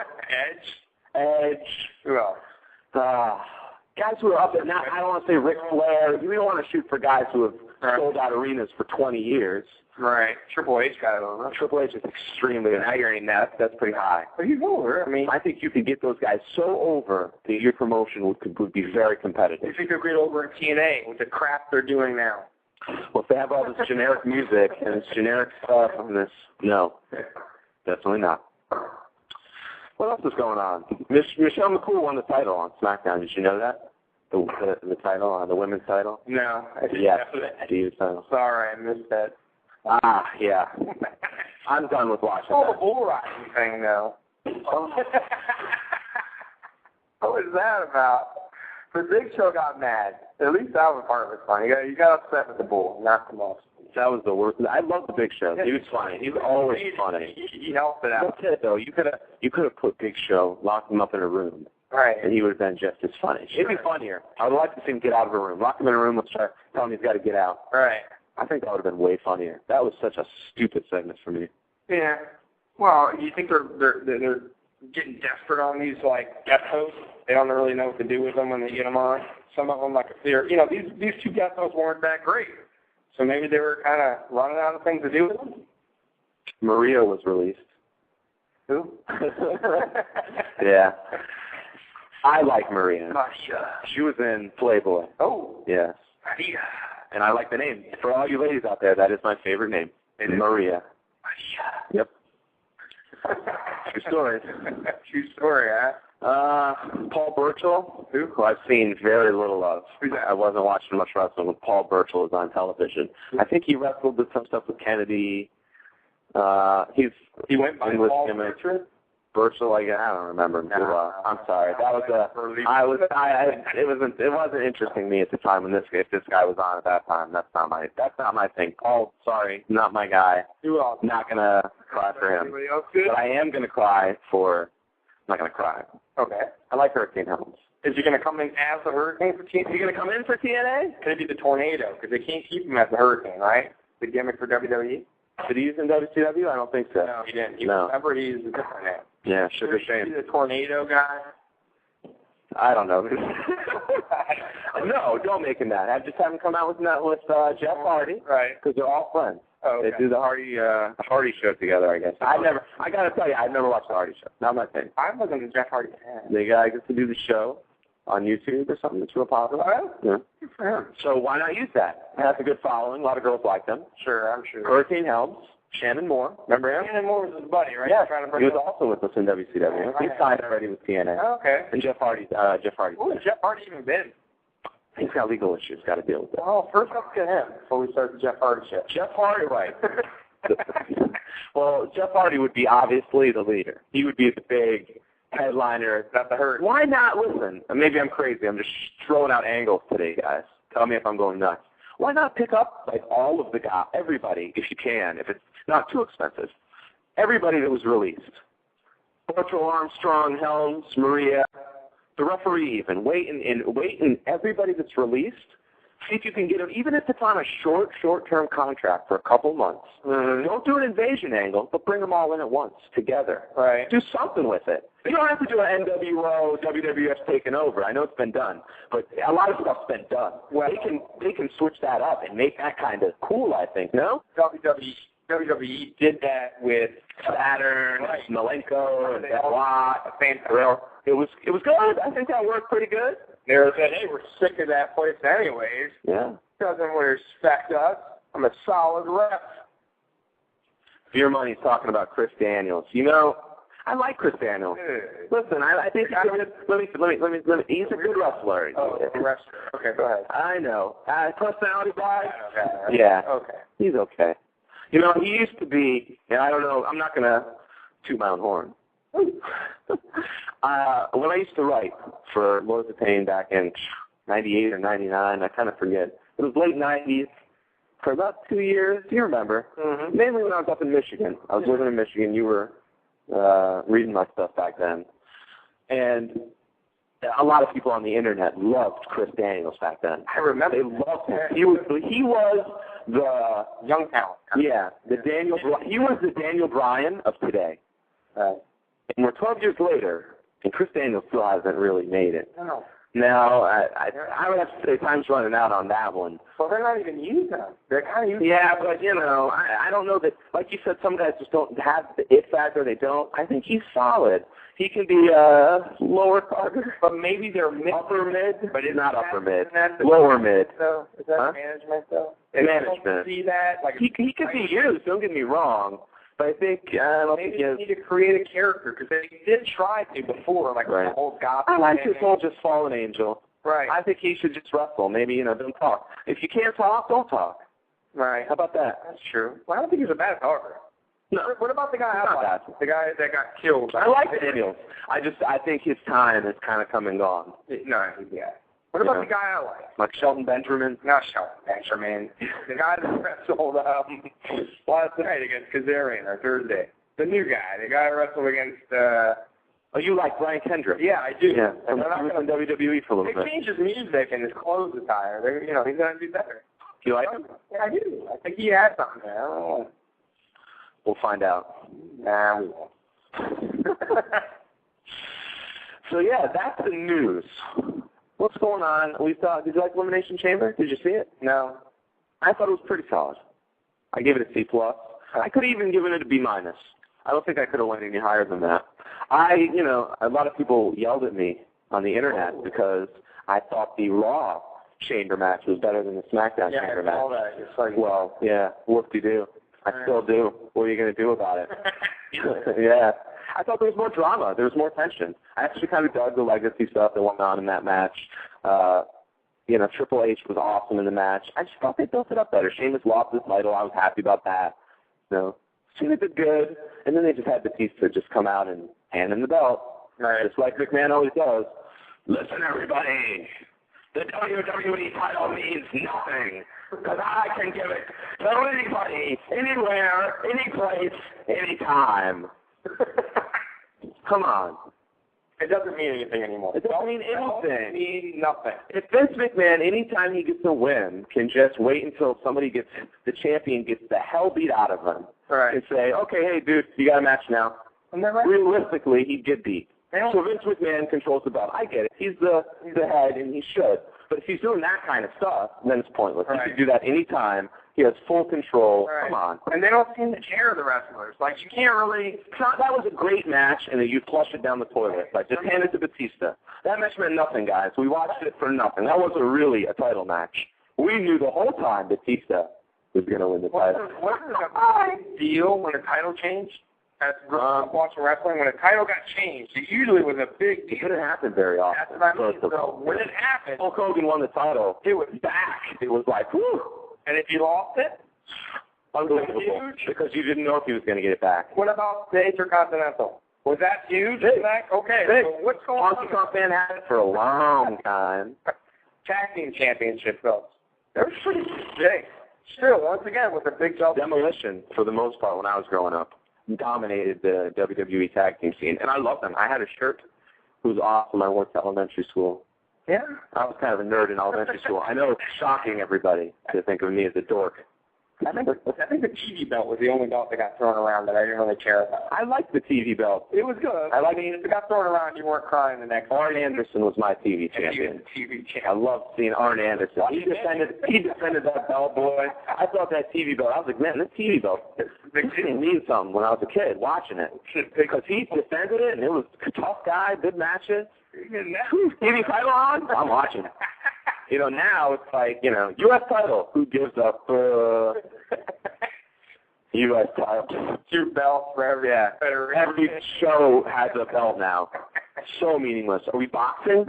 Edge. Who else? Guys who are up at now. I don't want to say Ric Flair. We don't want to shoot for guys who have sold out arenas for 20 years. Right. Triple H got it over. Triple H is extremely, and now you're in that's pretty high. But he's over. I think you could get those guys so over that your promotion would be very competitive. You think they'll get over in TNA with the crap they're doing now? Well, if they have all this generic music and this generic stuff on this, no, definitely not. What else is going on? Michelle McCool won the title on SmackDown. Did you know that? The title, the women's title? No. Yes, Steve's title. Sorry, I missed that. Yeah. I'm done with watching that. The bull riding thing, though. What was that about? The Big Show got mad. At least that was part of it funny. You got upset with the bull, knocked him off. That was the worst. I love the Big Show. He was funny. He was always funny. He helped it out. That's it, though. You could have put Big Show, locked him up in a room. Right. And he would have been just as funny. It'd be funnier. I would like to see him get out of a room. Lock him in a room and start telling him he's got to get out. Right. I think that would have been way funnier. That was such a stupid segment for me. Yeah. Well, you think they're getting desperate on these guest hosts? They don't really know what to do with them when they get them on. Some of them these 2 guest hosts weren't that great. So maybe they were kind of running out of things to do with them. Maria was released. Who? Yeah. I like Maria. Maria. She was in Playboy. Oh. Yes. Maria. And I like the name. For all you ladies out there, that is my favorite name. Maria. Maria. Yep. True story. True story, huh? Paul Burchill, who I've seen very little of. I wasn't watching much wrestling when Paul Burchill was on television. I think he wrestled with some stuff with Kennedy. He went by Paul Burchill, I don't remember him too well. I'm sorry. That was it wasn't interesting to me at the time if this guy was on at that time. That's not my thing. Oh, sorry, not my guy. Who else? Not gonna cry for him. Anybody else good? But I am gonna cry for. I'm not gonna cry. Okay. I like Hurricane Helms. Is he going to come in as the Hurricane for TNA? Is he going to come in for TNA? Could it be the Tornado? Because they can't keep him as the Hurricane, right? The gimmick for WWE? Did he use in WCW? I don't think so. No, he didn't. No. Remember, he's a different name. Yeah, sugar shame. Is he the Tornado guy? I don't know. No, don't make him that. Just have him come out with Jeff Hardy. Right. Because they're all friends. Oh, okay. They do the Hardy show together, I guess. I got to tell you, I've never watched the Hardy show. Not my thing. I wasn't a Jeff Hardy fan. The guy gets to do the show on YouTube or something that's real popular. Oh, yeah. Good for him. So why not use that? It has a good following. A lot of girls like them. Sure, I'm sure. Hurricane Helms, Shannon Moore. Remember him? Shannon Moore was his buddy, right? Yeah, Trying to he was also with us in WCW. He signed already with TNA. Oh, okay. And Jeff Hardy. Who has Jeff Hardy even been? He's got legal issues. Got to deal with it. Well, first let's get him before we start the Jeff Hardy show. Jeff Hardy, right. Well, Jeff Hardy would be obviously the leader. He would be the big headliner. Not the Hurt. Why not? Listen, maybe I'm crazy. I'm just throwing out angles today, guys. Tell me if I'm going nuts. Why not pick up like all of the guys, everybody, if you can, if it's not too expensive, everybody that was released. Armstrong, Helms, Maria, the referee even. Wait and everybody that's released. See if you can get them, even if it's on a short-term contract for a couple months. Mm-hmm. Don't do an invasion angle, but bring them all in at once, together. Right. Do something with it. You don't have to do an NWO, WWF's taken over. I know it's been done, but a lot of stuff's been done. Well, they can switch that up and make that kind of cool, I think, no? WWE did that with Saturn, right. Malenko, and Watt, It was good. I think that worked pretty good. They said, hey, we're sick of that place anyways. Yeah. Doesn't respect us. I'm a solid ref. Beer Money's talking about Chris Daniels. You know, I like Chris Daniels. Listen, I think he's he's a good wrestler. Oh, a wrestler. Okay, go ahead. I know. Personality-wise? Okay. Yeah. Okay. He's okay. You know, he used to be, and I don't know, I'm not going to toot my own horn. When I used to write for Lords of Pain back in 98 or 99, I kind of forget. It was late 90s for about 2 years. Do you remember? Mm-hmm. Mainly when I was up in Michigan. I was living in Michigan. You were reading my stuff back then. And a lot of people on the internet loved Chris Daniels back then. I remember. They loved him. He was the young talent. Yeah, he was the Daniel Bryan of today. And we're 12 years later, and Chris Daniels still hasn't really made it. No. Now, I would have to say time's running out on that one. Well, they're not even using them. They're kind of using Yeah, but, you know, I don't know that, like you said, some guys just don't have the it factor. They don't. I think he's solid. He can be lower carder. But maybe they're upper mid, but it's not upper mid. The lower mid. So, is that management, though? Management. See that? Like he could be used, don't get me wrong. But I think maybe they need to create a character, because they did try to before, like the whole gospel. I like this whole just fallen angel. Right. I think he should just wrestle. Maybe, you know, don't talk. If you can't talk, don't talk. Right. How about that? That's true. Well, I don't think he's a bad talker. No. What about the guy I like? The guy that got killed? I like Daniels. I think his time has kind of come and gone. No, yeah. What about the guy I like? Like Shelton Benjamin? Not Shelton Benjamin. The guy that wrestled last night against Kazarian, or Thursday. The new guy. The guy that wrestled against... Oh, you like Brian Kendrick? Yeah, I do. Yeah, he was in WWE for a little bit. They changed his music and his clothes attire. He's going to do better. You like him? Yeah, I do. I think he has something there. I don't know. We'll find out. Nah, we won't. So, yeah, that's the news. What's going on? Did you like Elimination Chamber? Did you see it? No. I thought it was pretty solid. I gave it a C+. I could have even given it a B-. I don't think I could have went any higher than that. A lot of people yelled at me on the internet because I thought the Raw Chamber match was better than the SmackDown Chamber match. Yeah, I saw that. Well, yeah, whoop-de-doo. I still do. What are you going to do about it? Yeah. I thought there was more drama. There was more tension. I actually kind of dug the legacy stuff that went on in that match. Triple H was awesome in the match. I just thought they built it up better. Sheamus lost his title. I was happy about that. Cena did good, and then they just had Batista just come out and hand him the belt. Right. Just like McMahon always does. Listen, everybody. The WWE title means nothing, because I can give it to anybody, anywhere, any place, anytime. Come on. It doesn't mean anything anymore. It doesn't mean anything. It doesn't mean nothing. If Vince McMahon, anytime he gets a win, can just wait until somebody gets, the champion gets the hell beat out of him, Right. and say, okay, hey, dude, you got a match now. Right? Realistically, he'd get beat. So Vince McMahon controls the belt. I get it. He's the head, and he should. But if he's doing that kind of stuff, then it's pointless. Right. He can do that anytime. He has full control. Right. Come on. And they don't seem to care, the wrestlers. Like, you can't really... That was a great match, and then you flush it down the toilet. Like, just hand it to Batista. That match meant nothing, guys. We watched it for nothing. That wasn't really a title match. We knew the whole time Batista was going to win the title. Wasn't it a big deal when a title changed? As watching wrestling, when a title got changed, it usually was a big deal. It didn't happen very often. That's what I mean. So when it happened, Hulk Hogan won the title. It was back. It was like, whew. And if you lost it, unbelievable. Huge. Because you didn't know if he was going to get it back. What about the Intercontinental? Was that huge? Big. Okay, Big. so what's going on? Honky Tonk Man had it for a long time. Tag team championship belts. They're pretty big. Still, once again, with a big belt. Demolition, for the most part, when I was growing up, dominated the WWE tag team scene. And I loved them. I had a shirt. It was awesome. I went to elementary school. Yeah. I was kind of a nerd in elementary school. I know it's shocking everybody to think of me as a dork. I think the TV belt was the only belt that got thrown around that I didn't really care about. I liked the TV belt. It was good. If it got thrown around, you weren't crying the next day. Arn Anderson was my TV champion. I loved seeing Arn Anderson. He defended that belt, boy. I thought that TV belt, I was like, man, this TV belt didn't mean something when I was a kid watching it. Because he defended it, and it was a tough guy, good matches. TV title on? I'm watching it. You know, now it's like, you know, U.S. title. Who gives up U.S. title? 2 belts for every show has a belt now. So meaningless. Are we boxing?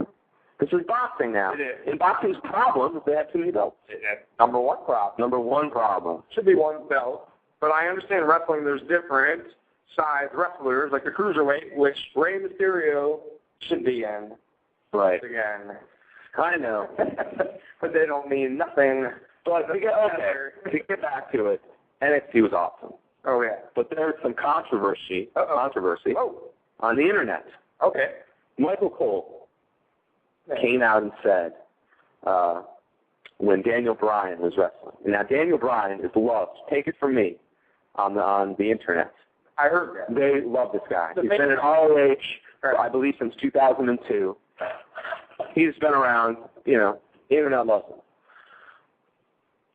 This is boxing now. It is. And boxing's problem is they have too many belts. Number one problem. Should be 1 belt. But I understand wrestling, there's different size wrestlers, like the cruiserweight, which Rey Mysterio should be in. Right. Again. I know. But they don't mean nothing. But to get back to it, NXT was awesome. Oh, yeah. But there's some controversy on the Internet. Okay. Michael Cole came out and said when Daniel Bryan was wrestling. Now, Daniel Bryan is loved. Take it from me on the Internet. I heard that. They love this guy. He's been at ROH, I believe, since 2002. He's been around, you know, Internet loves him.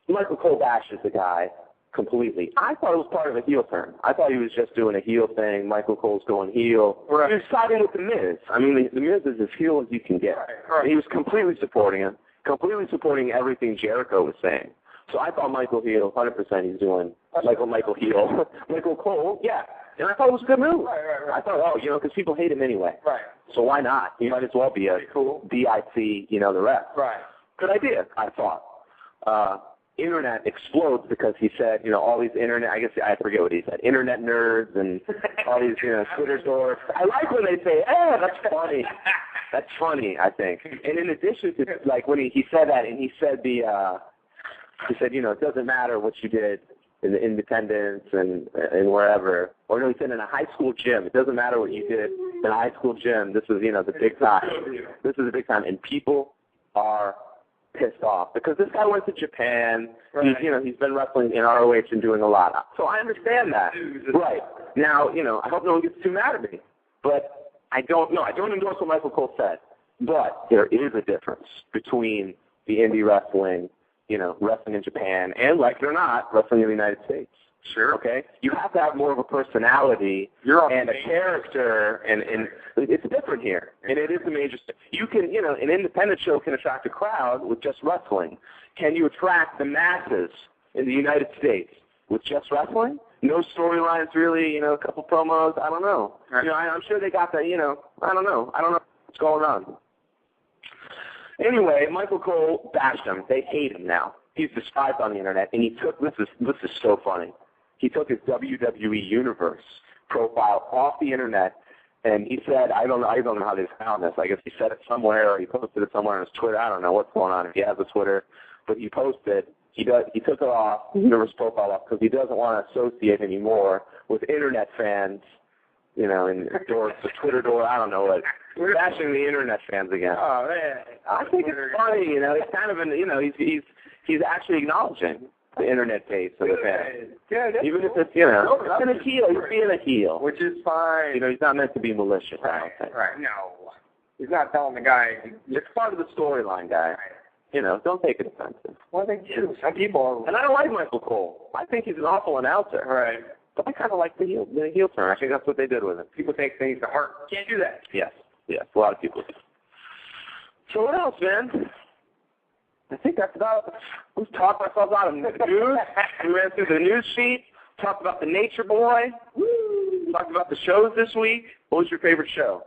Michael Cole bashes the guy completely. I thought it was part of a heel turn. I thought he was just doing a heel thing. Michael Cole's going heel. Right. He was siding with The Miz. I mean, The Miz is as heel as you can get. Right. He was completely supporting him, completely supporting everything Jericho was saying. So I thought Michael heel, 100% he's doing Michael heel. Michael Cole, yeah. And I thought it was a good move. Right. I thought, you know, because people hate him anyway. Right. So why not? He might as well be a DIC, you know, the rest. Right. Good idea, I thought. Internet explodes because he said, you know, all these Internet, I guess I forget what he said, Internet nerds and all these, you know, Twitter dorks. I like when they say, oh, that's funny. That's funny, I think. And in addition to, like, when he said that, and he said, you know, it doesn't matter what you did in the Independence and wherever. Or no, he said in a high school gym. It doesn't matter what you did in a high school gym. This is, you know, the big time. This is the big time. And people are pissed off because this guy went to Japan. Right. He's been wrestling in ROH and doing a lot. So I understand that. Right. Now, you know, I hope no one gets too mad at me. But I don't know. I don't endorse what Michael Cole said. But there is a difference between the indie wrestling, you know, wrestling in Japan, and, like it or not, wrestling in the United States. Sure. Okay? You have to have more of a personality and a character, and it's different here. And it is a major you can, you know, an independent show can attract a crowd with just wrestling. Can you attract the masses in the United States with just wrestling? No storylines really, you know, a couple promos, I don't know. Right. You know, I'm sure they got that, you know, I don't know what's going on. Anyway, Michael Cole bashed him. They hate him now. He's described on the Internet, and he took, this is so funny, he took his WWE Universe profile off the Internet, and he said, I don't know how they found this. I guess he said it somewhere, or he posted it somewhere on his Twitter. I don't know what's going on if he has a Twitter, but he posted, he took it off, the Universe profile off, because he doesn't want to associate anymore with Internet fans in doors, the Twitter door, I don't know what, bashing the internet fans again. Oh, man. I think it's funny, It's kind of he's actually acknowledging the internet base of the fans. Yeah, even if it's, it's in a heel, he's being a heel. Which is fine. He's not meant to be malicious, I don't think. Right, no. He's not telling the guy. It's part of the storyline, guy. Don't take it offensive. Well, they do. Some people are. And I don't like Michael Cole. I think he's an awful announcer. Right. But I kind of like the heel turn. I think that's what they did with him. People take things to heart. Can't do that. Yes, a lot of people do. So what else, man? I think that's about. We've talked ourselves out of the news. We ran through the news sheet. Talked about the Nature Boy. Woo! Talked about the shows this week. What was your favorite show?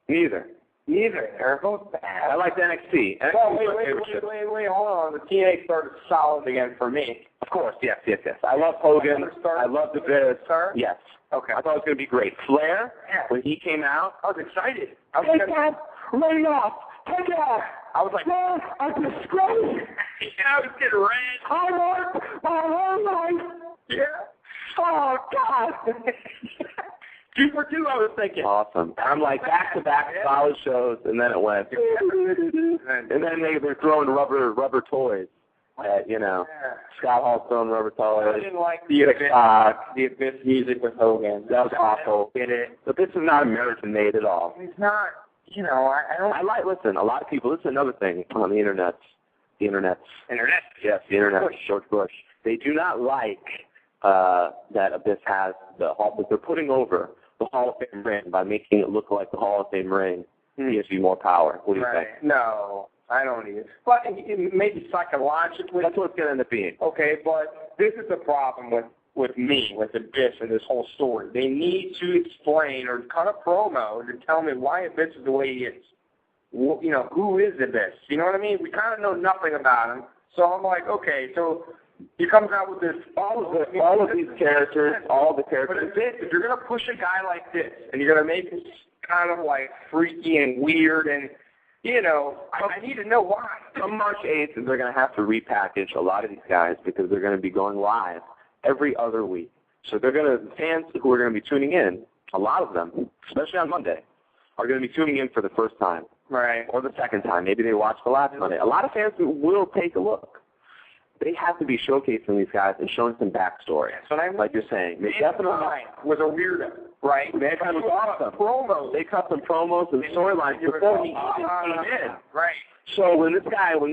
Neither. They're both bad. I liked NXT. Well, wait, hold on. The TNA started solid again for me. Of course, yes. I love Hogan. I love the Biz. Yes. Okay. I thought it was going to be great. Flair, when he came out, I was excited. Take that, lay it off. Take it off. I was like, Flair, I'm disgraced. I was getting red. I worked my whole life. Yeah. Oh, God. 2 for 2, I was thinking. Awesome. I'm like back-to-back solid shows, and then it went. And then they were throwing rubber toys at, Scott Hall throwing rubber toys. I didn't like the Abyss music with Hogan. That was awful. Get it. But this is not American-made at all. It's not, I don't. Listen, a lot of people, this is another thing on the internet. Internet? Yes, the internet. George Bush. They do not like that Abyss has the Hall, but they're putting over the Hall of Fame ring by making it look like the Hall of Fame ring gives you more power. What do you think? No, I don't either. But maybe psychologically. That's what it's going to end up being. Okay, but this is the problem with Abyss and this whole story. They need to explain or cut a promo to tell me why Abyss is the way he is. Who is Abyss? You know what I mean? We kind of know nothing about him. So I'm like, okay, so he comes out with this, all of these characters, all the characters. But if you're going to push a guy like this, and you're going to make it kind of like freaky and weird, and, I need to know why. On March 8th, they're going to have to repackage a lot of these guys because they're going to be going live every other week. So fans who are going to be tuning in, a lot of them, especially on Monday, are going to be tuning in for the first time. Right. Or the second time. Maybe they watched the last Monday. A lot of fans will take a look. They have to be showcasing these guys and showing some backstory. So like you're saying, they definitely was a weirdo, right? Mankind was awesome. Promos. They cut some promos and storylines before he even came in. Right. So when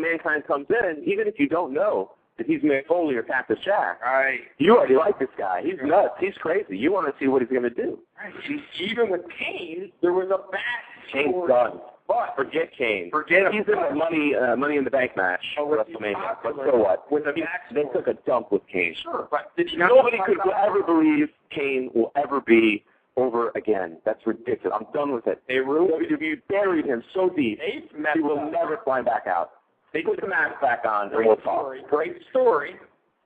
Mankind comes in, even if you don't know that he's Mick Foley or Cactus Jack, right, you already like this guy. He's nuts. He's crazy. You want to see what he's going to do. Right. And even with Kane, there was a back. Kane's done. But forget Kane. Forget him. He's in the Money in the Bank match for WrestleMania. But so what? They took a dump with Kane. Sure, but nobody could ever believe Kane will ever be over again. That's ridiculous. I'm done with it. WWE buried him so deep. He will never climb back out. They put the mask back on and we'll talk. Great story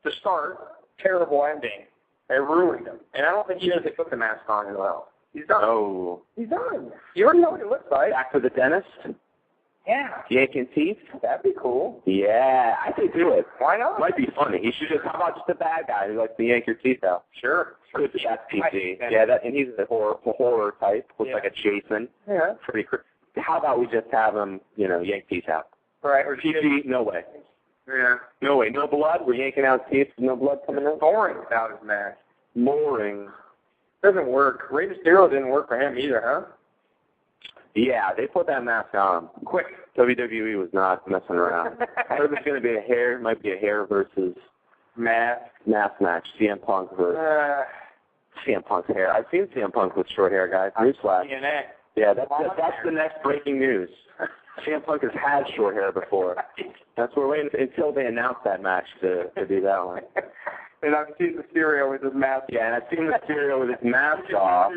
to start. Terrible ending. They ruined him. And I don't think he doesn't put the mask on as well. He's done. Oh. He's done. You already know what he looks like. Back to the dentist? Yeah. Yanking teeth? That'd be cool. Yeah, I could do it. Why not? Might be funny. He should how about just a bad guy who likes to yank your teeth out? Sure. Good, that's PC. Yeah, and he's a horror type. Looks like a Jason. Yeah. Pretty crazy. How about we just have him, yank teeth out? Right. Or PG, no way. Yeah. No way. No blood? We're yanking out teeth, no blood coming out? Boring without his mask. Boring. Doesn't work. Rey Mysterio didn't work for him either, huh? Yeah, they put that mask on. Quick. WWE was not messing around. I heard there's going to be might be a hair versus mask match. CM Punk versus CM Punk's hair. I've seen CM Punk with short hair, guys. Newsflash. TNA. Yeah, that's the next breaking news. CM Punk has had short hair before. That's what we're waiting until they announce that match to do that one. And I've seen Mysterio with his mask. Yeah, and I've seen Mysterio with his mask off.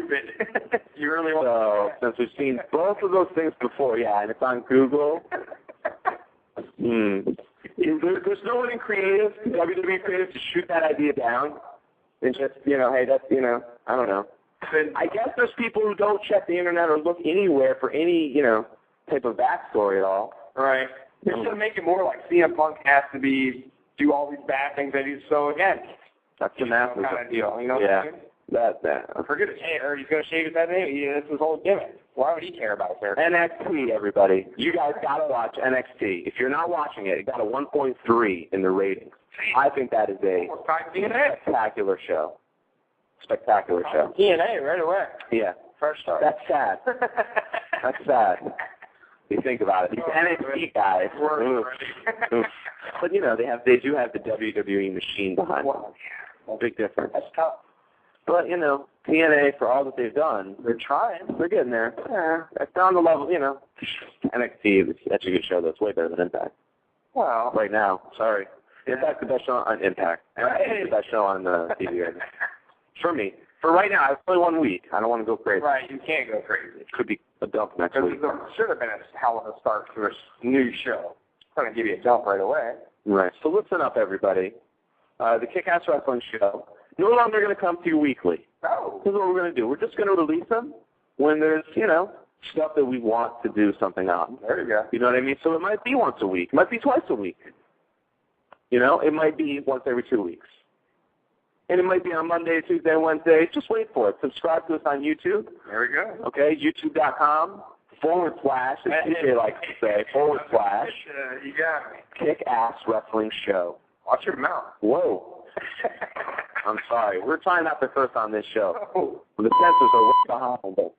You really want since we've seen both of those things before, yeah, and it's on Google. There's no one in creative, WWE creative, to shoot that idea down and just, hey, that's, I don't know. I guess there's people who don't check the internet or look anywhere for any, type of backstory at all. Right. They should make it more like CM Punk has to do all these bad things that he's so against. That's the massive kind of deal, you know? Yeah. Forget it. Or he's going to shave his head anyway. That's his whole gimmick. Why would he care about it, sir? NXT, everybody. You guys got to watch NXT. If you're not watching it, it got a 1.3 in the ratings. I think that is a spectacular show. Spectacular show. TNA right away. Yeah. First start. That's sad. That's sad. You think about it. These NXT guys. But you know, they do have the WWE machine behind them. Big difference. That's tough. But you know, TNA, for all that they've done, they're trying. They're getting there. Yeah, it's on the level. You know, NXT. That's a good show. That's way better than Impact. Well, right now, sorry. Impact's the best show on Impact. NXT is the best show on TV right now. For me. For right now, it's only 1 week. I don't want to go crazy. Right, you can't go crazy. It could be a dump next week. There should have been a hell of a start to this new show. It's going to give you a jump right away. Right. So listen up, everybody. The Kick-Ass Wrestling Show, no longer going to come to you weekly. No. This is what we're going to do. We're just going to release them when there's, you know, stuff that we want to do something on. There you go. You know what I mean? So it might be once a week. It might be twice a week. You know, it might be once every 2 weeks. And it might be on Monday, Tuesday, Wednesday. Just wait for it. Subscribe to us on YouTube. There we go. Okay, youtube.com/, as TJ likes to say, / you got me. Kick-Ass Wrestling Show. Watch your mouth. Whoa. I'm sorry. We're trying not to curse on this show. Oh. The censors are way behind us.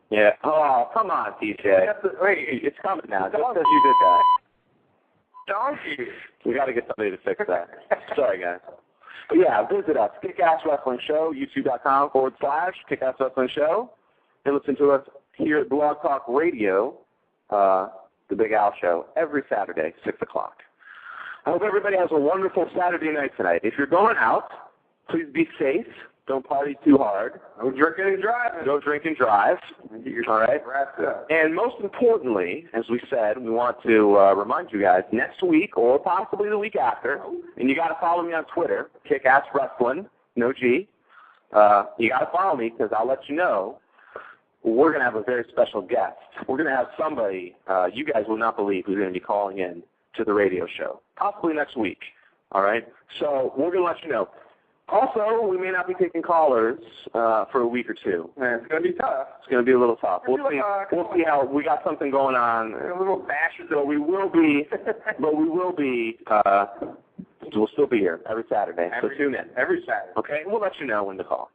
Yeah. Oh, come on, TJ. Wait, it's coming now. Just because you did that. Donkey. We got to get somebody to fix that. Sorry, guys. But yeah, visit us, Kick-Ass Wrestling Show, youtube.com / Kick-Ass Wrestling Show, and listen to us here at Blog Talk Radio, the Big Al Show, every Saturday, 6 o'clock. I hope everybody has a wonderful Saturday night tonight. If you're going out, please be safe. Don't party too hard. No drinking and driving. No drink and drive. All right? And most importantly, as we said, we want to remind you guys, next week or possibly the week after, and you got to follow me on Twitter, Kick-Ass Wrestling, no G. You got to follow me because I'll let you know we're going to have a very special guest. We're going to have somebody you guys will not believe who's going to be calling in to the radio show, possibly next week. All right? So we're going to let you know. Also, we may not be taking callers for a week or two. Yeah, it's going to be tough. It's going to be a little tough. We'll see how we got something going on. A little bash. So we will be, we'll still be here every Saturday. So tune in. Every Saturday. Okay? We'll let you know when to call.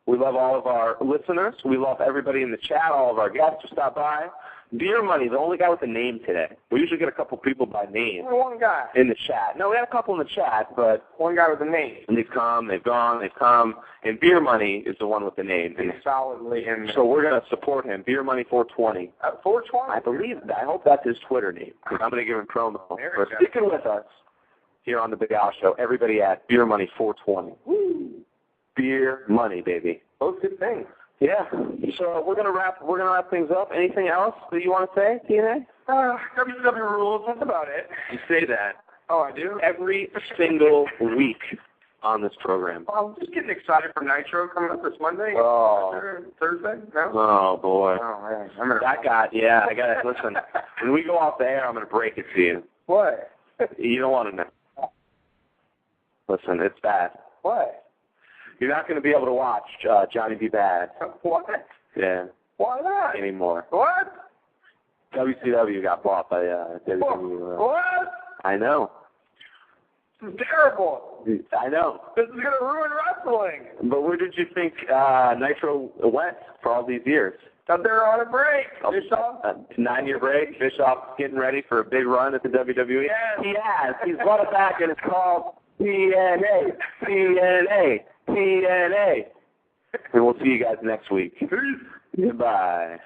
We love all of our listeners. We love everybody in the chat, all of our guests who stop by. Beer Money, the only guy with a name today. We usually get a couple people by name. One guy. In the chat. No, we had a couple in the chat, but one guy with a name. And they've come, they've gone, they've come. And Beer Money is the one with the name. He's solidly in there. So we're going to support him. Beer Money 420. 420? I believe that. I hope that's his Twitter name. I'm going to give him promo for sticking with us here on the Big Al Show. Everybody at Beer Money 420. Woo. Beer Money, baby. Both good things. Yeah. So we're gonna wrap things up. Anything else that you want to say, TNA? WCW rules. That's about it. You say that. Oh, I do. Every single week on this program. Well, I'm just getting excited for Nitro coming up this Monday. Oh. Thursday? No? Oh boy. Oh man. I got to listen. When we go off the air, I'm gonna break it to you. What? You don't want to know. Listen, it's bad. What? You're not going to be able to watch Johnny B. Bad. What? Yeah. Why not? Anymore. What? WCW got bought by WWE. What? I know. This is terrible. I know. This is going to ruin wrestling. But where did you think Nitro went for all these years? Thought they were on a break. Bischoff? 9-year break. Bischoff's getting ready for a big run at the WWE. Yes. He has. He's brought it back, and it's called TNA. TNA. TNA. And we'll see you guys next week. Goodbye.